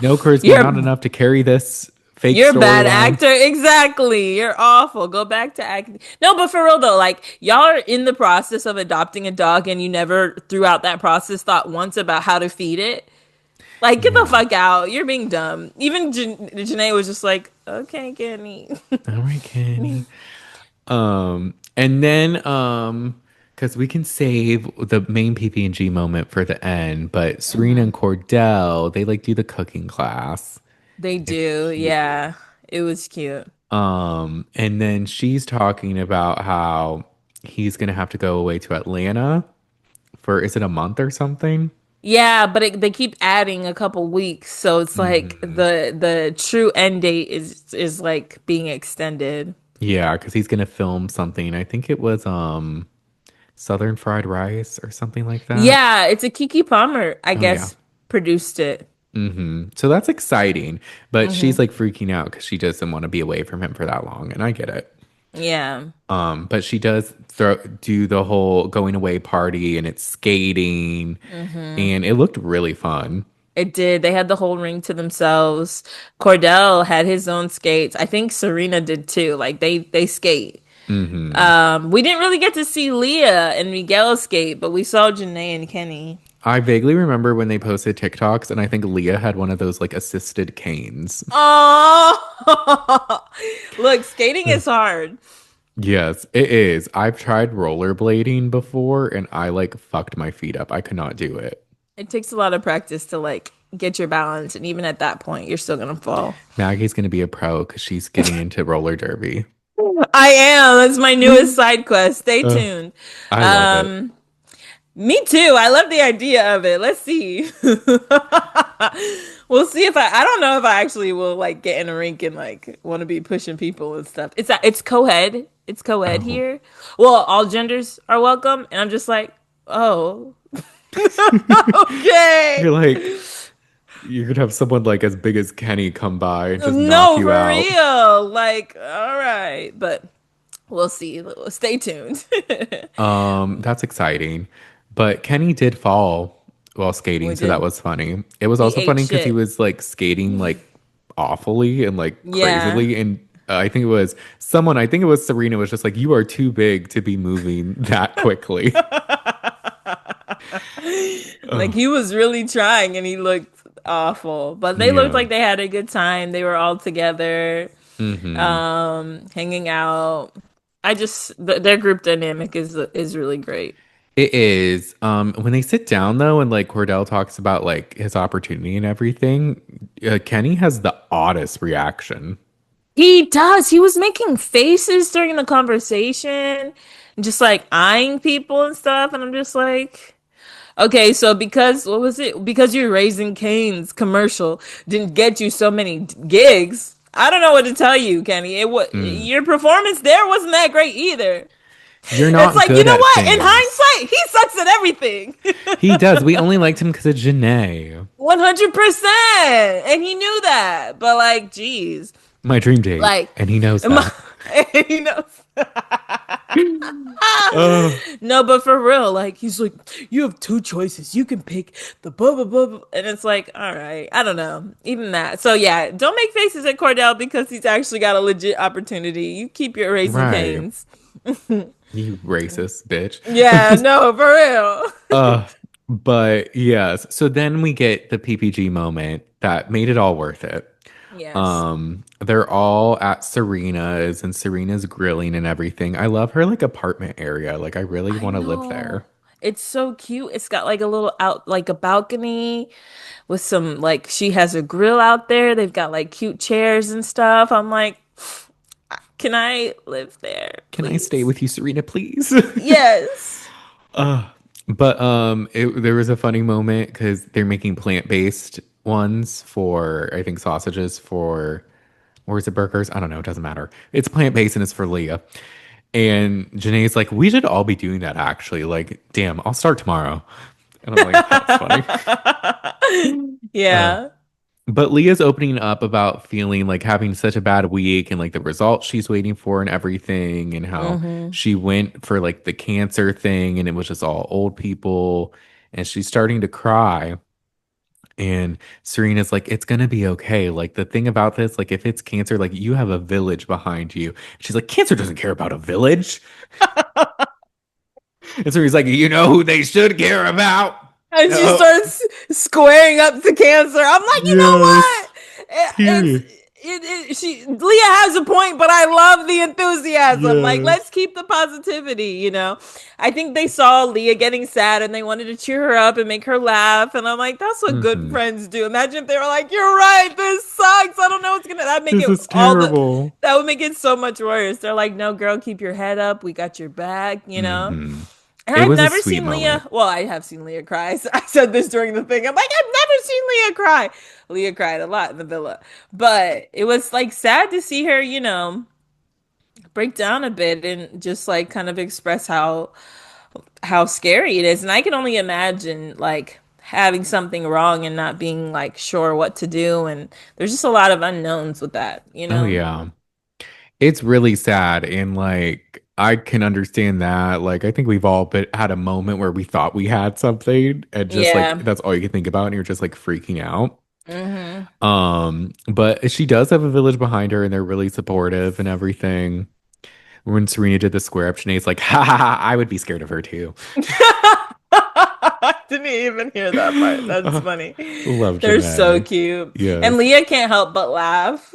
Speaker 1: No charisma, not
Speaker 2: You're
Speaker 1: enough to carry this fake
Speaker 2: You're a bad
Speaker 1: storyline.
Speaker 2: actor. Exactly. You're awful. Go back to acting. No, but for real though, like y'all are in the process of adopting a dog and you never throughout that process thought once about how to feed it. Like, get the
Speaker 1: Yeah.
Speaker 2: fuck out. You're being dumb. Even Janae was just like, okay, Kenny.
Speaker 1: All right, Kenny. And then because we can save the main PPG moment for the end, but Serena
Speaker 2: Mhm.
Speaker 1: and Cordell, they like do the cooking class.
Speaker 2: They
Speaker 1: It's
Speaker 2: do.
Speaker 1: cute.
Speaker 2: Yeah. It was cute.
Speaker 1: And then she's talking about how he's gonna have to go away to Atlanta for is it a month or something?
Speaker 2: Yeah, but they keep adding a couple weeks, so it's like
Speaker 1: Hmm.
Speaker 2: the true end date is like being extended.
Speaker 1: Yeah, because he's gonna film something. I think it was Southern Fried Rice or something like that.
Speaker 2: Yeah, it's a Kiki Palmer, I
Speaker 1: Oh yeah.
Speaker 2: guess, produced it.
Speaker 1: So that's exciting. But she's
Speaker 2: Hmm.
Speaker 1: like freaking out because she doesn't want to be away from him for that long. And I get it.
Speaker 2: Yeah.
Speaker 1: But she does do the whole going away party and it's skating
Speaker 2: Hmm.
Speaker 1: and it looked really fun.
Speaker 2: It did. They had the whole ring to themselves. Cordell had his own skates. I think Serena did too. Like they skate.
Speaker 1: hmm
Speaker 2: We didn't really get to see Leah and Miguel skate, but we saw Janae and Kenny.
Speaker 1: I vaguely remember when they posted TikToks, and I think Leah had one of those like assisted canes.
Speaker 2: Oh, look, skating is hard.
Speaker 1: Yes, it is. I've tried rollerblading before, and I like fucked my feet up. I could not do it.
Speaker 2: It takes a lot of practice to like get your balance, and even at that point, you're still gonna fall.
Speaker 1: Maggie's gonna be a pro because she's getting into roller derby.
Speaker 2: I am. That's my newest side quest. Stay
Speaker 1: Uh,
Speaker 2: tuned.
Speaker 1: I love it.
Speaker 2: Um, Me too. I love the idea of it. Let's see. We'll see if I don't know if I actually will like get in a rink and like want to be pushing people and stuff. It's co-ed. It's co-ed
Speaker 1: Oh,
Speaker 2: here. Well, all genders are welcome, and I'm just like, oh,
Speaker 1: you're
Speaker 2: okay.
Speaker 1: like you could have someone like as big as Kenny come by and just knock
Speaker 2: No,
Speaker 1: you
Speaker 2: for
Speaker 1: out.
Speaker 2: real. Like, all right, but we'll see. Stay tuned.
Speaker 1: That's exciting. But Kenny did fall while skating,
Speaker 2: We
Speaker 1: so that
Speaker 2: did.
Speaker 1: was funny. It was
Speaker 2: He
Speaker 1: also
Speaker 2: ate
Speaker 1: funny because he
Speaker 2: shit.
Speaker 1: was like skating like awfully and like
Speaker 2: Yeah.
Speaker 1: crazily. And I think it was someone, I think it was Serena, was just like, "You are too big to be moving that quickly."
Speaker 2: Like
Speaker 1: Oh,
Speaker 2: he was really trying and he looked awful. But they looked
Speaker 1: yeah.
Speaker 2: like they had a good time. They were all together,
Speaker 1: hmm
Speaker 2: hanging out. Their group dynamic is really great.
Speaker 1: It is. When they sit down though, and like Cordell talks about like his opportunity and everything, Kenny has the oddest reaction.
Speaker 2: He does. He was making faces during the conversation, and just like eyeing people and stuff. And I'm just like, okay, so because what was it? Because you're Raising Cane's commercial didn't get you so many gigs. I don't know what to tell you, Kenny. It was
Speaker 1: Mm.
Speaker 2: your performance there wasn't that great either.
Speaker 1: You're
Speaker 2: It's
Speaker 1: not
Speaker 2: like, you
Speaker 1: good
Speaker 2: know
Speaker 1: at
Speaker 2: what? In
Speaker 1: things.
Speaker 2: hindsight, he sucks at everything.
Speaker 1: He does. We only liked him because of Janae.
Speaker 2: 100%. And he knew that. But like, geez.
Speaker 1: My dream date,
Speaker 2: Like,
Speaker 1: and he knows
Speaker 2: my,
Speaker 1: that.
Speaker 2: he knows.
Speaker 1: Oh,
Speaker 2: No, but for real, like he's like, you have two choices. You can pick the blah blah blah, blah. And it's like, all right, I don't know, even that. So yeah, don't make faces at Cordell because he's actually got a legit opportunity. You keep your Raising
Speaker 1: right.
Speaker 2: Canes.
Speaker 1: You racist bitch.
Speaker 2: Yeah, no, for real.
Speaker 1: uh, but yes. So then we get the PPG moment that made it all worth it.
Speaker 2: Yes,
Speaker 1: They're all at Serena's and Serena's grilling and everything. I love her like apartment area. Like I really
Speaker 2: I
Speaker 1: want to live
Speaker 2: know.
Speaker 1: there.
Speaker 2: It's so cute. It's got like a little out, like a balcony with some, like, she has a grill out there. They've got like cute chairs and stuff. I'm like, can I live there,
Speaker 1: Can I stay
Speaker 2: please?
Speaker 1: with you, Serena, please?
Speaker 2: Yes.
Speaker 1: Uh, but there was a funny moment because they're making plant-based ones for I think sausages for or is it burgers? I don't know. It doesn't matter. It's plant-based and it's for Leah. And Janae's like, we should all be doing that actually. Like, damn, I'll start tomorrow. And I'm like, that's funny. Uh,
Speaker 2: Yeah.
Speaker 1: but Leah's opening up about feeling like having such a bad week and like the results she's waiting for and everything, and how
Speaker 2: Hmm.
Speaker 1: she went for like the cancer thing and it was just all old people. And she's starting to cry. And Serena's like, it's gonna be okay. Like the thing about this, like if it's cancer, like you have a village behind you. She's like, cancer doesn't care about a village. And Serena's like, you know who they should care about?
Speaker 2: And she
Speaker 1: Oh,
Speaker 2: starts squaring up to cancer. I'm like, you know
Speaker 1: yes.
Speaker 2: what? It's
Speaker 1: Period.
Speaker 2: she Leah has a point, but I love the enthusiasm. Like, let's
Speaker 1: Yes.
Speaker 2: keep the positivity, you know. I think they saw Leah getting sad and they wanted to cheer her up and make her laugh. And I'm like, that's what good
Speaker 1: hmm
Speaker 2: friends do. Imagine if they were like, you're right, this sucks. I don't know what's gonna that make
Speaker 1: This
Speaker 2: it
Speaker 1: is
Speaker 2: all the
Speaker 1: terrible.
Speaker 2: that would make it so much worse. They're like, no, girl, keep your head up. We got your back, you know.
Speaker 1: hmm
Speaker 2: And
Speaker 1: It
Speaker 2: I've
Speaker 1: was a
Speaker 2: never
Speaker 1: sweet
Speaker 2: seen Leah.
Speaker 1: moment.
Speaker 2: Well, I have seen Leah cry. I said this during the thing. I'm like, I've never seen Leah cry. Leah cried a lot in the villa, but it was like sad to see her, break down a bit and just like kind of express how scary it is. And I can only imagine like having something wrong and not being like sure what to do. And there's just a lot of unknowns with that, you
Speaker 1: Oh
Speaker 2: know?
Speaker 1: yeah. It's really sad and like I can understand that. Like I think we've all had a moment where we thought we had something and just like
Speaker 2: Yeah.
Speaker 1: that's all you can think about and you're just like freaking out.
Speaker 2: Hmm.
Speaker 1: But she does have a village behind her and they're really supportive and everything. When Serena did the square up, Sinead's like, ha ha ha, I would be scared of her too.
Speaker 2: I didn't even hear that part. That's
Speaker 1: Uh,
Speaker 2: funny.
Speaker 1: love
Speaker 2: They're so
Speaker 1: Janae.
Speaker 2: cute. And
Speaker 1: Yes.
Speaker 2: Leah can't help but laugh.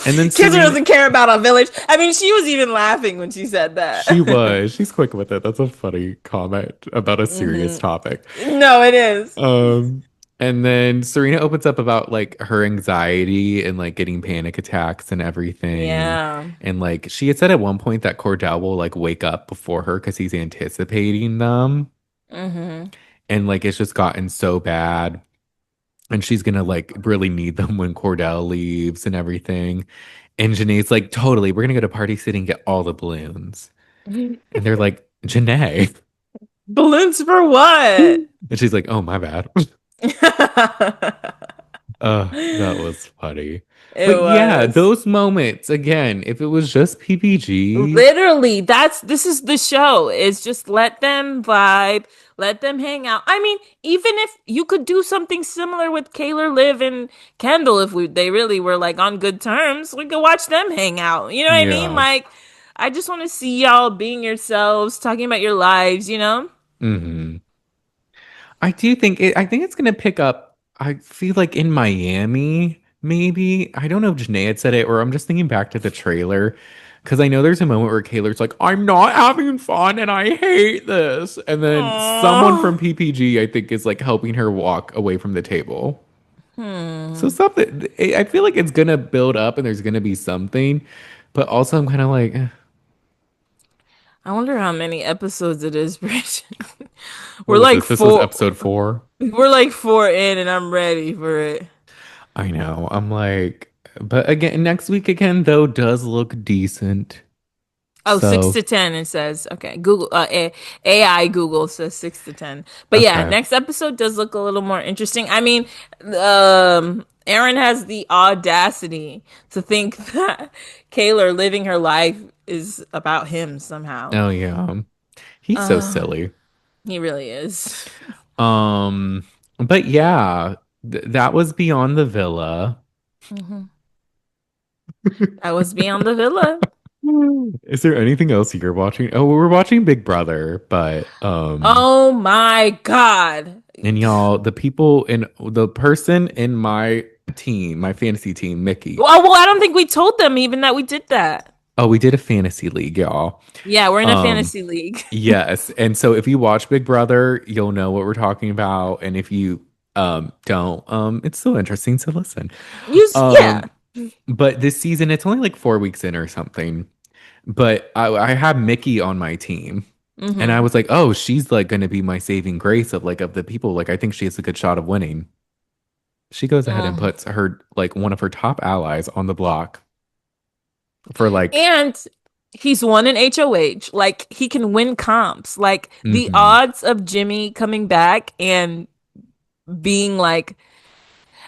Speaker 1: And then
Speaker 2: Kids
Speaker 1: Serena,
Speaker 2: doesn't care about a village. I mean, she was even laughing when she said that.
Speaker 1: she's quick with it. That's a funny comment about a serious
Speaker 2: Hmm.
Speaker 1: topic.
Speaker 2: No, it is.
Speaker 1: Um, and then Serena opens up about like her anxiety and like getting panic attacks and everything.
Speaker 2: Yeah.
Speaker 1: And like she had said at one point that Cordell will like wake up before her because he's anticipating them.
Speaker 2: Hmm.
Speaker 1: And like it's just gotten so bad. And she's gonna like really need them when Cordell leaves and everything. And Janae's like, totally, we're gonna go to Party City and get all the balloons. And they're like, Janae.
Speaker 2: Balloons for what?
Speaker 1: And she's like, oh, my bad. That was funny.
Speaker 2: It
Speaker 1: But yeah,
Speaker 2: was.
Speaker 1: those moments again, if it was just PPG,
Speaker 2: Literally, this is the show. It's just let them vibe, let them hang out. I mean, even if you could do something similar with Kaylor Liv and Kendall, if they really were like on good terms, we could watch them hang out. You know what I mean?
Speaker 1: yeah.
Speaker 2: Like, I just want to see y'all being yourselves, talking about your lives, you know?
Speaker 1: hmm I think it's gonna pick up. I feel like in Miami, maybe. I don't know if Janae had said it, or I'm just thinking back to the trailer. Because I know there's a moment where Kaylor's like, I'm not having fun and I hate this. And then someone
Speaker 2: Aww.
Speaker 1: from PPG, I think, is like helping her walk away from the table. So
Speaker 2: Hmm.
Speaker 1: something, I feel like it's gonna build up and there's gonna be something. But also, I'm kind of like,
Speaker 2: I wonder how many episodes it is, Bridget.
Speaker 1: what
Speaker 2: We're
Speaker 1: was
Speaker 2: like
Speaker 1: this? This was
Speaker 2: four.
Speaker 1: episode 4.
Speaker 2: We're like four in, and I'm ready for it.
Speaker 1: I know. I'm like, but again, next week again, though, does look decent.
Speaker 2: Oh, six
Speaker 1: So,
Speaker 2: to ten, it says. Okay. Google AI Google says 6 to 10. But yeah,
Speaker 1: okay.
Speaker 2: next episode does look a little more interesting. I mean, Aaron has the audacity to think that Kaylor living her life is about him somehow.
Speaker 1: Oh, yeah. He's so
Speaker 2: Uh,
Speaker 1: silly.
Speaker 2: he really is.
Speaker 1: Um, but yeah, that was Beyond the Villa.
Speaker 2: Mhm. That was Beyond the Villa.
Speaker 1: Is there anything else you're watching? Oh, we're watching Big Brother, but
Speaker 2: Oh my God.
Speaker 1: and y'all, the person in my team, my fantasy team, Mickey.
Speaker 2: Well, I don't think we told them even that we did that.
Speaker 1: Oh, we did a fantasy league, y'all.
Speaker 2: Yeah, we're in a
Speaker 1: Um,
Speaker 2: fantasy league.
Speaker 1: yes, and so if you watch Big Brother, you'll know what we're talking about, and if you don't, it's still interesting to listen.
Speaker 2: Yeah.
Speaker 1: Um, but this season, it's only like 4 weeks in or something. But I have Mickey on my team. And I
Speaker 2: Hmm.
Speaker 1: was like, oh, she's like going to be my saving grace of like of the people. Like I think she has a good shot of winning. She goes ahead and
Speaker 2: Mm.
Speaker 1: puts her like one of her top allies on the block for like,
Speaker 2: And he's won an HOH. Like he can win comps. Like the
Speaker 1: hmm
Speaker 2: odds of Jimmy coming back and being like,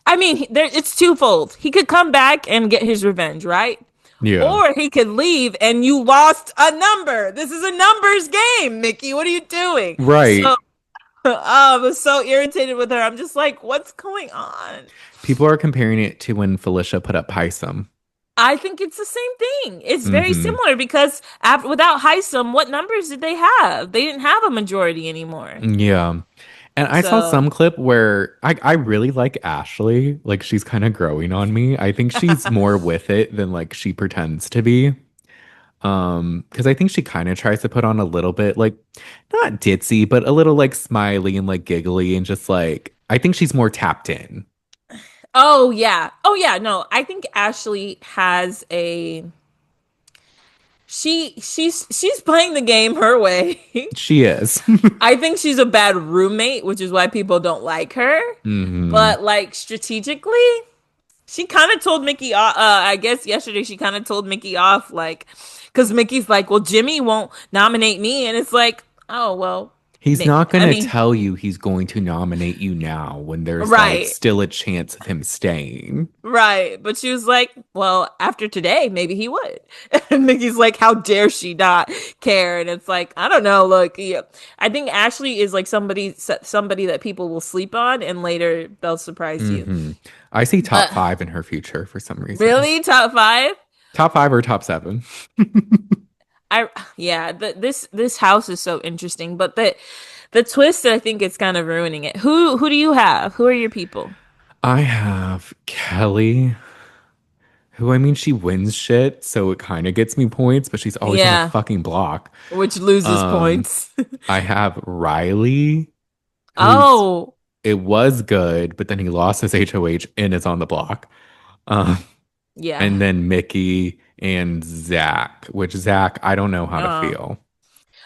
Speaker 2: I mean, it's twofold. He could come back and get his revenge, right?
Speaker 1: yeah,
Speaker 2: Or he could leave and you lost a number. This is a numbers game, Mickey. What are you doing? So
Speaker 1: right.
Speaker 2: I was so irritated with her. I'm just like, what's going on?
Speaker 1: People are comparing it to when Felicia put up Pisum.
Speaker 2: I think it's the same thing. It's very
Speaker 1: hmm
Speaker 2: similar because without Heisem, what numbers did they have? They didn't have a majority anymore.
Speaker 1: Yeah. And I saw
Speaker 2: So,
Speaker 1: some clip where I really like Ashley. Like she's kind of growing on me. I think she's more with it than like she pretends to be. Because I think she kind of tries to put on a little bit like not ditzy, but a little like smiley and like giggly and just like I think she's more tapped in.
Speaker 2: oh yeah. Oh yeah, no. I think Ashley has a she's playing the game her way.
Speaker 1: She is.
Speaker 2: I think she's a bad roommate, which is why people don't like her.
Speaker 1: hmm
Speaker 2: But like strategically, she kind of told Mickey off. I guess yesterday she kind of told Mickey off, like, because Mickey's like, "Well, Jimmy won't nominate me," and it's like, "Oh well."
Speaker 1: He's not
Speaker 2: I
Speaker 1: gonna
Speaker 2: mean,
Speaker 1: tell you he's going to nominate you now when there's like
Speaker 2: right.
Speaker 1: still a chance of him staying.
Speaker 2: Right. But she was like, well, after today, maybe he would. And Nikki's like, how dare she not care? And it's like, I don't know. Look, yeah. I think Ashley is like somebody that people will sleep on and later they'll surprise you.
Speaker 1: I see top
Speaker 2: But
Speaker 1: five in her future for some reason.
Speaker 2: really, top five?
Speaker 1: Top five or top seven.
Speaker 2: I yeah, this house is so interesting, but the twist I think it's kind of ruining it. Who do you have? Who are your people?
Speaker 1: I have Kelly, who I mean, she wins shit, so it kind of gets me points, but she's always on the
Speaker 2: Yeah,
Speaker 1: fucking block.
Speaker 2: which loses
Speaker 1: Um,
Speaker 2: points.
Speaker 1: I have Riley, who's
Speaker 2: Oh,
Speaker 1: it was good, but then he lost his HOH and is on the block. Um,
Speaker 2: yeah.
Speaker 1: and then Mickey and Zach, which Zach, I don't know how to
Speaker 2: Uh,
Speaker 1: feel.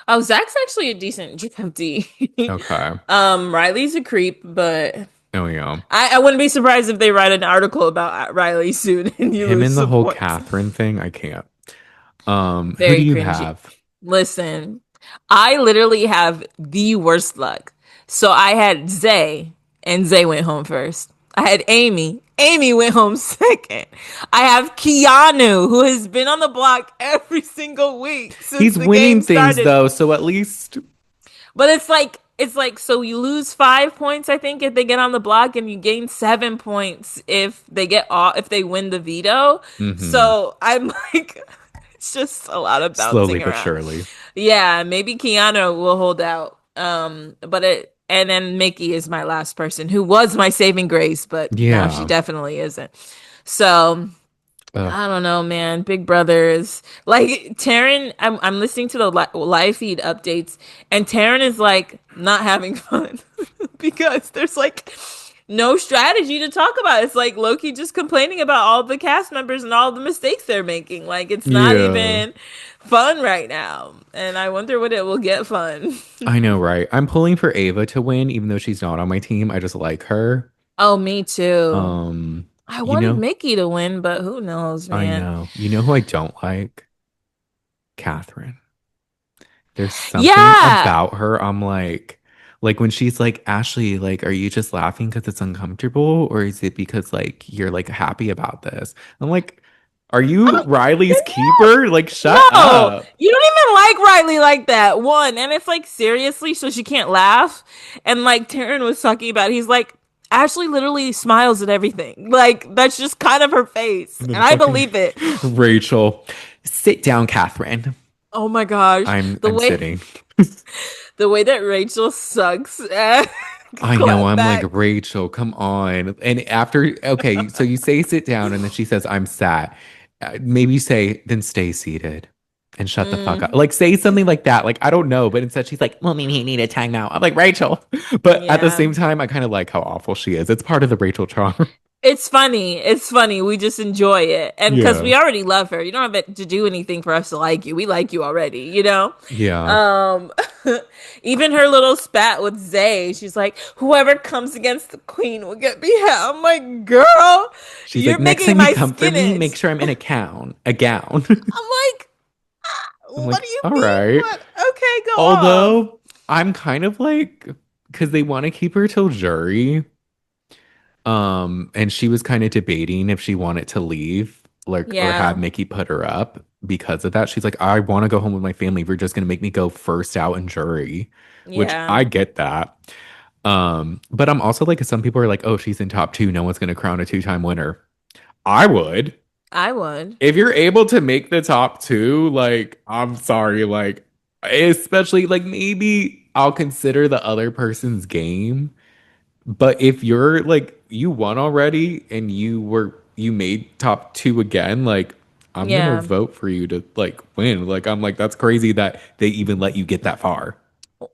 Speaker 2: oh, Zach's actually a decent GMT.
Speaker 1: Okay.
Speaker 2: Riley's a creep, but
Speaker 1: Oh yeah.
Speaker 2: I wouldn't be surprised if they write an article about Riley soon and you
Speaker 1: Him
Speaker 2: lose
Speaker 1: and the
Speaker 2: some
Speaker 1: whole
Speaker 2: points.
Speaker 1: Catherine thing, I can't. Who do
Speaker 2: Very
Speaker 1: you
Speaker 2: cringy.
Speaker 1: have?
Speaker 2: Listen, I literally have the worst luck. So I had Zay, and Zay went home first. I had Amy. Amy went home second. I have Keanu, who has been on the block every single week since
Speaker 1: He's
Speaker 2: the game
Speaker 1: winning things
Speaker 2: started.
Speaker 1: though, so at least
Speaker 2: But it's like so you lose 5 points, I think, if they get on the block, and you gain 7 points if they get off if they win the veto.
Speaker 1: mhm,
Speaker 2: So I'm like, it's just a lot of
Speaker 1: slowly
Speaker 2: bouncing
Speaker 1: but
Speaker 2: around.
Speaker 1: surely.
Speaker 2: Yeah, maybe Keanu will hold out. But it and then Mickey is my last person who was my saving grace, but now she
Speaker 1: Yeah.
Speaker 2: definitely isn't. So
Speaker 1: Ugh.
Speaker 2: I don't know, man. Big Brother is like Taryn. I'm listening to the live feed updates, and Taryn is like not having fun because there's like no strategy to talk about. It's like Loki just complaining about all the cast members and all the mistakes they're making. Like it's not
Speaker 1: Yeah.
Speaker 2: even fun right now, and I wonder when it will get fun.
Speaker 1: I know, right? I'm pulling for Ava to win, even though she's not on my team. I just like her.
Speaker 2: Oh, me too. I
Speaker 1: You
Speaker 2: wanted
Speaker 1: know,
Speaker 2: Mickey to win, but who knows,
Speaker 1: I
Speaker 2: man.
Speaker 1: know. You know who I don't like? Catherine. There's something
Speaker 2: Yeah.
Speaker 1: about her. I'm like when she's like, Ashley, like, are you just laughing because it's uncomfortable? Or is it because like you're like happy about this? I'm like, are you Riley's keeper? Like, shut
Speaker 2: No,
Speaker 1: up.
Speaker 2: you don't even like Riley like that. One, and it's like seriously, so she can't laugh. And like Taryn was talking about, he's like, Ashley literally smiles at everything. Like that's just kind of her face,
Speaker 1: And then
Speaker 2: and I
Speaker 1: fucking
Speaker 2: believe it.
Speaker 1: Rachel, sit down, Catherine.
Speaker 2: Oh my gosh, the
Speaker 1: I'm
Speaker 2: way
Speaker 1: sitting.
Speaker 2: the way that Rachel sucks at
Speaker 1: I know.
Speaker 2: clap
Speaker 1: I'm like,
Speaker 2: back.
Speaker 1: Rachel, come on. And after, okay, so you say sit down, and then she says, I'm sad. Maybe you say, then stay seated and shut the fuck up.
Speaker 2: Mm,
Speaker 1: Like, say something like that. Like, I don't know. But instead, she's like, well, maybe he need a timeout. I'm like, Rachel. But at the
Speaker 2: yeah.
Speaker 1: same time, I kind of like how awful she is. It's part of the Rachel charm.
Speaker 2: It's funny. It's funny. We just enjoy it. And because
Speaker 1: Yeah.
Speaker 2: we already love her. You don't have to do anything for us to like you. We like you already, you know?
Speaker 1: Yeah.
Speaker 2: Um even her little spat with Zay, she's like, whoever comes against the queen will get beheaded. I'm like, girl,
Speaker 1: She's
Speaker 2: you're
Speaker 1: like, next
Speaker 2: making
Speaker 1: time you
Speaker 2: my
Speaker 1: come for
Speaker 2: skin
Speaker 1: me,
Speaker 2: itch.
Speaker 1: make sure I'm in a gown.
Speaker 2: I'm like,
Speaker 1: I'm
Speaker 2: what
Speaker 1: like,
Speaker 2: do you
Speaker 1: all
Speaker 2: mean?
Speaker 1: right.
Speaker 2: What? Okay, go off.
Speaker 1: Although I'm kind of like, because they want to keep her till jury. And she was kind of debating if she wanted to leave, like, or have
Speaker 2: Yeah.
Speaker 1: Mickey put her up because of that. She's like, I want to go home with my family. We're just gonna make me go first out in jury, which
Speaker 2: Yeah.
Speaker 1: I get that. But I'm also like, some people are like, oh, she's in top two. No one's gonna crown a two-time winner. I would.
Speaker 2: I would.
Speaker 1: If you're able to make the top two, like, I'm sorry, like, especially like maybe I'll consider the other person's game. But if you're like you won already and you made top two again, like I'm gonna
Speaker 2: Yeah.
Speaker 1: vote for you to like win. Like I'm like that's crazy that they even let you get that far.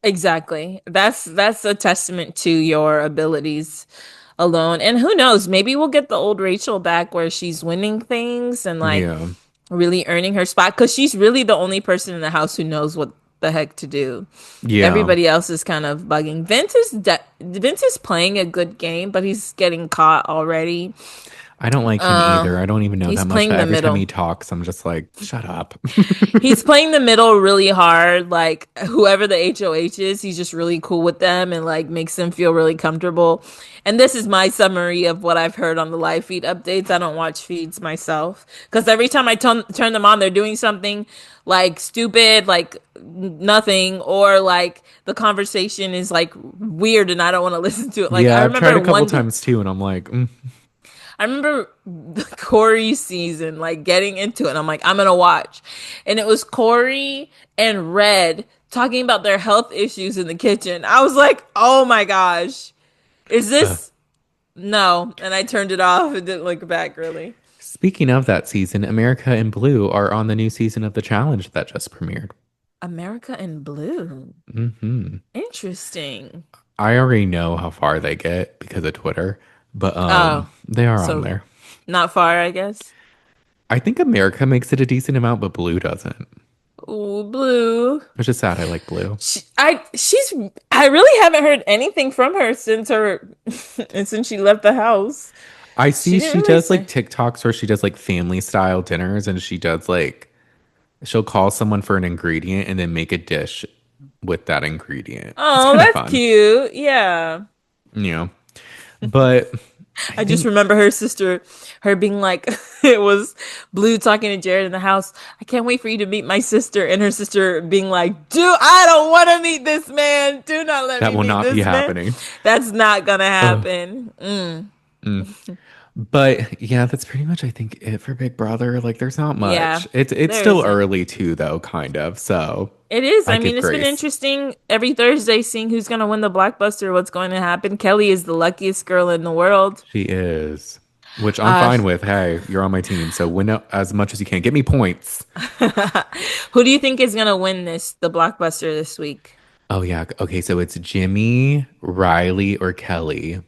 Speaker 2: Exactly. That's a testament to your abilities alone. And who knows, maybe we'll get the old Rachel back where she's winning things and like
Speaker 1: Yeah.
Speaker 2: really earning her spot because she's really the only person in the house who knows what the heck to do.
Speaker 1: Yeah.
Speaker 2: Everybody else is kind of bugging. Vince is playing a good game, but he's getting caught already.
Speaker 1: I don't like him either. I don't even know
Speaker 2: He's
Speaker 1: that much,
Speaker 2: playing
Speaker 1: but
Speaker 2: the
Speaker 1: every time he
Speaker 2: middle.
Speaker 1: talks, I'm just like, shut up.
Speaker 2: He's playing the middle really hard. Like whoever the HOH is, he's just really cool with them and like makes them feel really comfortable. And this is my summary of what I've heard on the live feed updates. I don't watch feeds myself because every time I turn them on, they're doing something like stupid, like nothing, or like the conversation is like weird and I don't want to listen to it. Like
Speaker 1: Yeah,
Speaker 2: I
Speaker 1: I've tried
Speaker 2: remember
Speaker 1: a couple
Speaker 2: one
Speaker 1: times too, and I'm like,
Speaker 2: I remember the Corey season, like getting into it. I'm like, I'm gonna watch. And it was Corey and Red talking about their health issues in the kitchen. I was like, oh my gosh, is
Speaker 1: uh,
Speaker 2: this no? And I turned it off and didn't look back really.
Speaker 1: speaking of that season, America in Blue are on the new season of The Challenge that just premiered.
Speaker 2: America in Blue.
Speaker 1: hmm
Speaker 2: Interesting.
Speaker 1: I already know how far they get because of Twitter, but
Speaker 2: Oh,
Speaker 1: they are on
Speaker 2: so
Speaker 1: there.
Speaker 2: not far, I guess.
Speaker 1: I think America makes it a decent amount, but Blue doesn't,
Speaker 2: Ooh, Blue.
Speaker 1: which is sad. I like Blue.
Speaker 2: She's I really haven't heard anything from her since her since she left the house.
Speaker 1: I
Speaker 2: She
Speaker 1: see
Speaker 2: didn't
Speaker 1: she
Speaker 2: really
Speaker 1: does like
Speaker 2: say.
Speaker 1: TikToks where she does like family style dinners, and she does like she'll call someone for an ingredient and then make a dish with that ingredient. It's
Speaker 2: Oh,
Speaker 1: kind of
Speaker 2: that's
Speaker 1: fun,
Speaker 2: cute. Yeah.
Speaker 1: you know. But I
Speaker 2: I just
Speaker 1: think
Speaker 2: remember her sister, her being like, it was Blue talking to Jared in the house. I can't wait for you to meet my sister. And her sister being like, dude, I don't want to meet this man. Do not let
Speaker 1: that
Speaker 2: me
Speaker 1: will
Speaker 2: meet
Speaker 1: not be
Speaker 2: this man.
Speaker 1: happening.
Speaker 2: That's not gonna
Speaker 1: Ugh.
Speaker 2: happen. Mm.
Speaker 1: Mm. But yeah, that's pretty much I think it for Big Brother. Like there's not
Speaker 2: Yeah,
Speaker 1: much. It's
Speaker 2: there
Speaker 1: still
Speaker 2: isn't.
Speaker 1: early too though, kind of. So
Speaker 2: It is.
Speaker 1: I
Speaker 2: I
Speaker 1: give
Speaker 2: mean, it's been
Speaker 1: grace.
Speaker 2: interesting every Thursday seeing who's gonna win the blockbuster, what's going to happen. Kelly is the luckiest girl in the world.
Speaker 1: She is. Which I'm
Speaker 2: Uh,
Speaker 1: fine with. Hey, you're on my team. So win as much as you can. Get me points.
Speaker 2: who do you think is gonna win the blockbuster this week?
Speaker 1: Oh yeah. Okay, so it's Jimmy, Riley, or Kelly.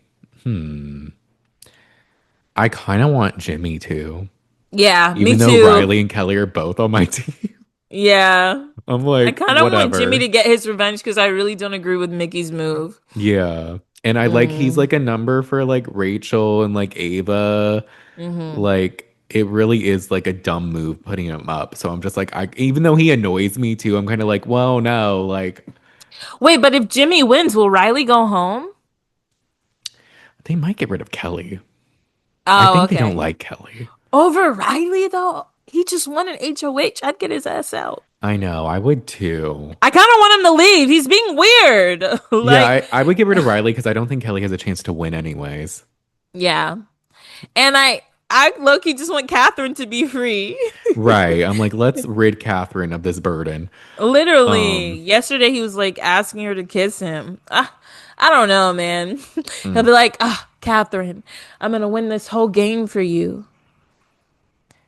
Speaker 1: I kind of want Jimmy too.
Speaker 2: Yeah, me
Speaker 1: Even though
Speaker 2: too.
Speaker 1: Riley and Kelly are both on my team.
Speaker 2: Yeah.
Speaker 1: I'm
Speaker 2: I
Speaker 1: like,
Speaker 2: kind of want Jimmy
Speaker 1: whatever.
Speaker 2: to get his revenge because I really don't agree with Mickey's move.
Speaker 1: Yeah. And I like he's
Speaker 2: Mm,
Speaker 1: like a number for like Rachel and like Ava.
Speaker 2: hmm
Speaker 1: Like it really is like a dumb move putting him up. So I'm just like I even though he annoys me too, I'm kind of like, well, no, like
Speaker 2: Wait, but if Jimmy wins, will Riley go home?
Speaker 1: they might get rid of Kelly. I
Speaker 2: Oh,
Speaker 1: think they don't
Speaker 2: okay.
Speaker 1: like Kelly.
Speaker 2: Over Riley though, he just won an HOH. I'd get his ass out.
Speaker 1: I know, I would too.
Speaker 2: I kind of want him to leave. He's being weird.
Speaker 1: Yeah,
Speaker 2: Like,
Speaker 1: I would get rid of Riley because I don't think Kelly has a chance to win anyways.
Speaker 2: yeah. And I low-key just want Catherine to be free.
Speaker 1: Right. I'm like, let's rid Catherine of this burden.
Speaker 2: Literally.
Speaker 1: Um,
Speaker 2: Yesterday he was like asking her to kiss him. I don't know, man. He'll
Speaker 1: mm,
Speaker 2: be like, Catherine, I'm gonna win this whole game for you.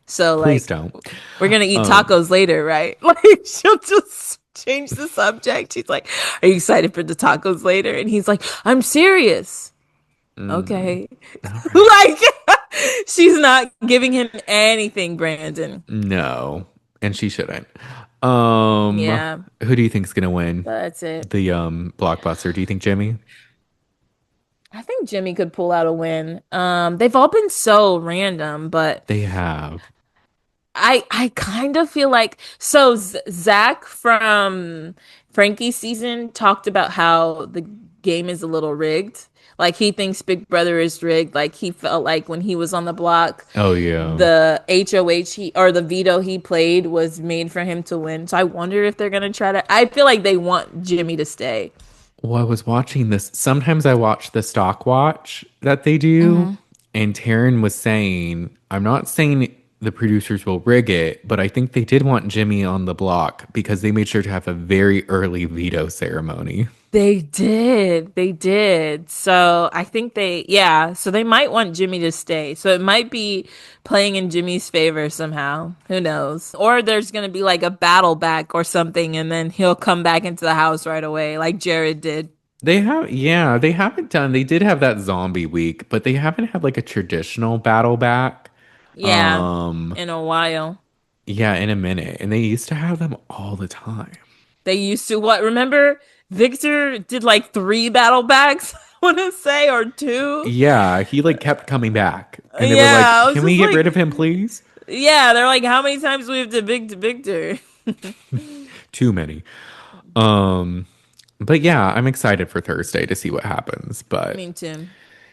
Speaker 2: So
Speaker 1: please
Speaker 2: like
Speaker 1: don't.
Speaker 2: we're gonna eat
Speaker 1: Um,
Speaker 2: tacos later, right? Like she'll just change the subject. She's like, are you excited for the tacos later? And he's like, I'm serious.
Speaker 1: mm,
Speaker 2: Okay.
Speaker 1: all right.
Speaker 2: Like she's not giving him anything, Brandon.
Speaker 1: No, and she shouldn't. Um,
Speaker 2: Yeah,
Speaker 1: who do you think's gonna win
Speaker 2: that's it.
Speaker 1: the blockbuster? Do you think Jimmy?
Speaker 2: I think Jimmy could pull out a win. They've all been so random, but
Speaker 1: They have.
Speaker 2: I kind of feel like so Zach from Frankie's season talked about how the game is a little rigged. Like he thinks Big Brother is rigged. Like he felt like when he was on the block,
Speaker 1: Oh yeah.
Speaker 2: the HOH or the veto he played was made for him to win. So I wonder if they're gonna try to. I feel like they want Jimmy to stay.
Speaker 1: Well, I was watching this. Sometimes I watch the stock watch that they do, and Taryn was saying, I'm not saying the producers will rig it, but I think they did want Jimmy on the block because they made sure to have a very early veto ceremony.
Speaker 2: They did. They did. So I think yeah. So they might want Jimmy to stay. So it might be playing in Jimmy's favor somehow. Who knows? Or there's going to be like a battle back or something, and then he'll come back into the house right away, like Jared did.
Speaker 1: They have, yeah, they haven't done, they did have that zombie week, but they haven't had like a traditional battle back.
Speaker 2: Yeah,
Speaker 1: Um,
Speaker 2: in a while.
Speaker 1: yeah, in a minute. And they used to have them all the time.
Speaker 2: They used to what? Remember Victor did like three battle backs? want to say, or two.
Speaker 1: Yeah, he like kept coming back, and they were
Speaker 2: Yeah,
Speaker 1: like,
Speaker 2: I was
Speaker 1: "Can we
Speaker 2: just
Speaker 1: get rid
Speaker 2: like,
Speaker 1: of him, please?"
Speaker 2: yeah, they're like, how many times do we have to Victor?
Speaker 1: Too many. Um, but yeah, I'm excited for Thursday to see what happens. But
Speaker 2: Me too.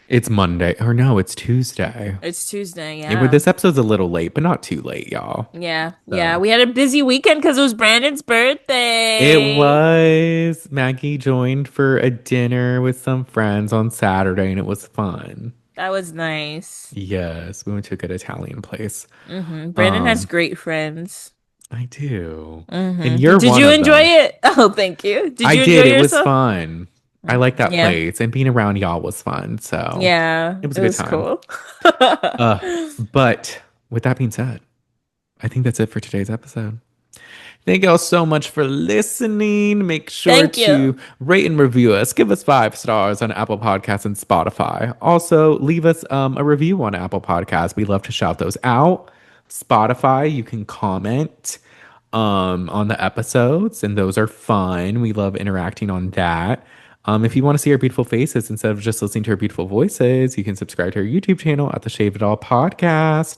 Speaker 1: it's Monday, or no, it's Tuesday.
Speaker 2: It's Tuesday,
Speaker 1: Well,
Speaker 2: yeah.
Speaker 1: this episode's a little late, but not too late, y'all.
Speaker 2: Yeah, yeah.
Speaker 1: So
Speaker 2: We had a busy weekend because it was Brandon's
Speaker 1: it
Speaker 2: birthday.
Speaker 1: was. Maggie joined for a dinner with some friends on Saturday, and it was fun.
Speaker 2: That was nice.
Speaker 1: Yes, we went to a good Italian place.
Speaker 2: Brandon has
Speaker 1: Um,
Speaker 2: great friends.
Speaker 1: I do. And you're
Speaker 2: Did
Speaker 1: one
Speaker 2: you
Speaker 1: of
Speaker 2: enjoy
Speaker 1: them.
Speaker 2: it? Oh, thank you. Did
Speaker 1: I
Speaker 2: you enjoy
Speaker 1: did. It was
Speaker 2: yourself?
Speaker 1: fun. I like that
Speaker 2: Yeah.
Speaker 1: place, and being around y'all was fun. So
Speaker 2: Yeah,
Speaker 1: it was
Speaker 2: it
Speaker 1: a good
Speaker 2: was
Speaker 1: time.
Speaker 2: cool.
Speaker 1: But with that being said, I think that's it for today's episode. Thank y'all so much for listening. Make sure
Speaker 2: Thank you.
Speaker 1: to rate and review us. Give us 5 stars on Apple Podcasts and Spotify. Also, leave us a review on Apple Podcasts. We love to shout those out. Spotify, you can comment on the episodes, and those are fun. We love interacting on that. If you want to see our beautiful faces instead of just listening to our beautiful voices, you can subscribe to our YouTube channel at the Shave It All Podcast.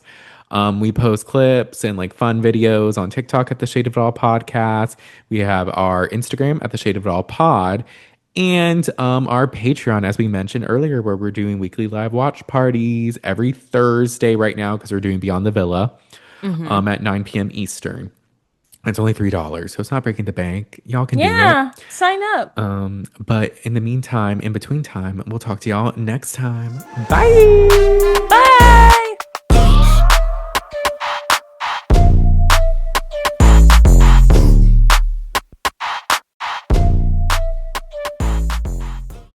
Speaker 1: We post clips and like fun videos on TikTok at the Shade of It All Podcast. We have our Instagram at the Shade of It All Pod. And our Patreon, as we mentioned earlier, where we're doing weekly live watch parties every Thursday right now because we're doing Beyond the Villa
Speaker 2: Hmm.
Speaker 1: at 9 p.m. Eastern. It's only $3, so it's not breaking the bank. Y'all can do it.
Speaker 2: Yeah, sign up.
Speaker 1: But in the meantime, in between time, we'll talk to y'all next time. Bye.
Speaker 2: Bye.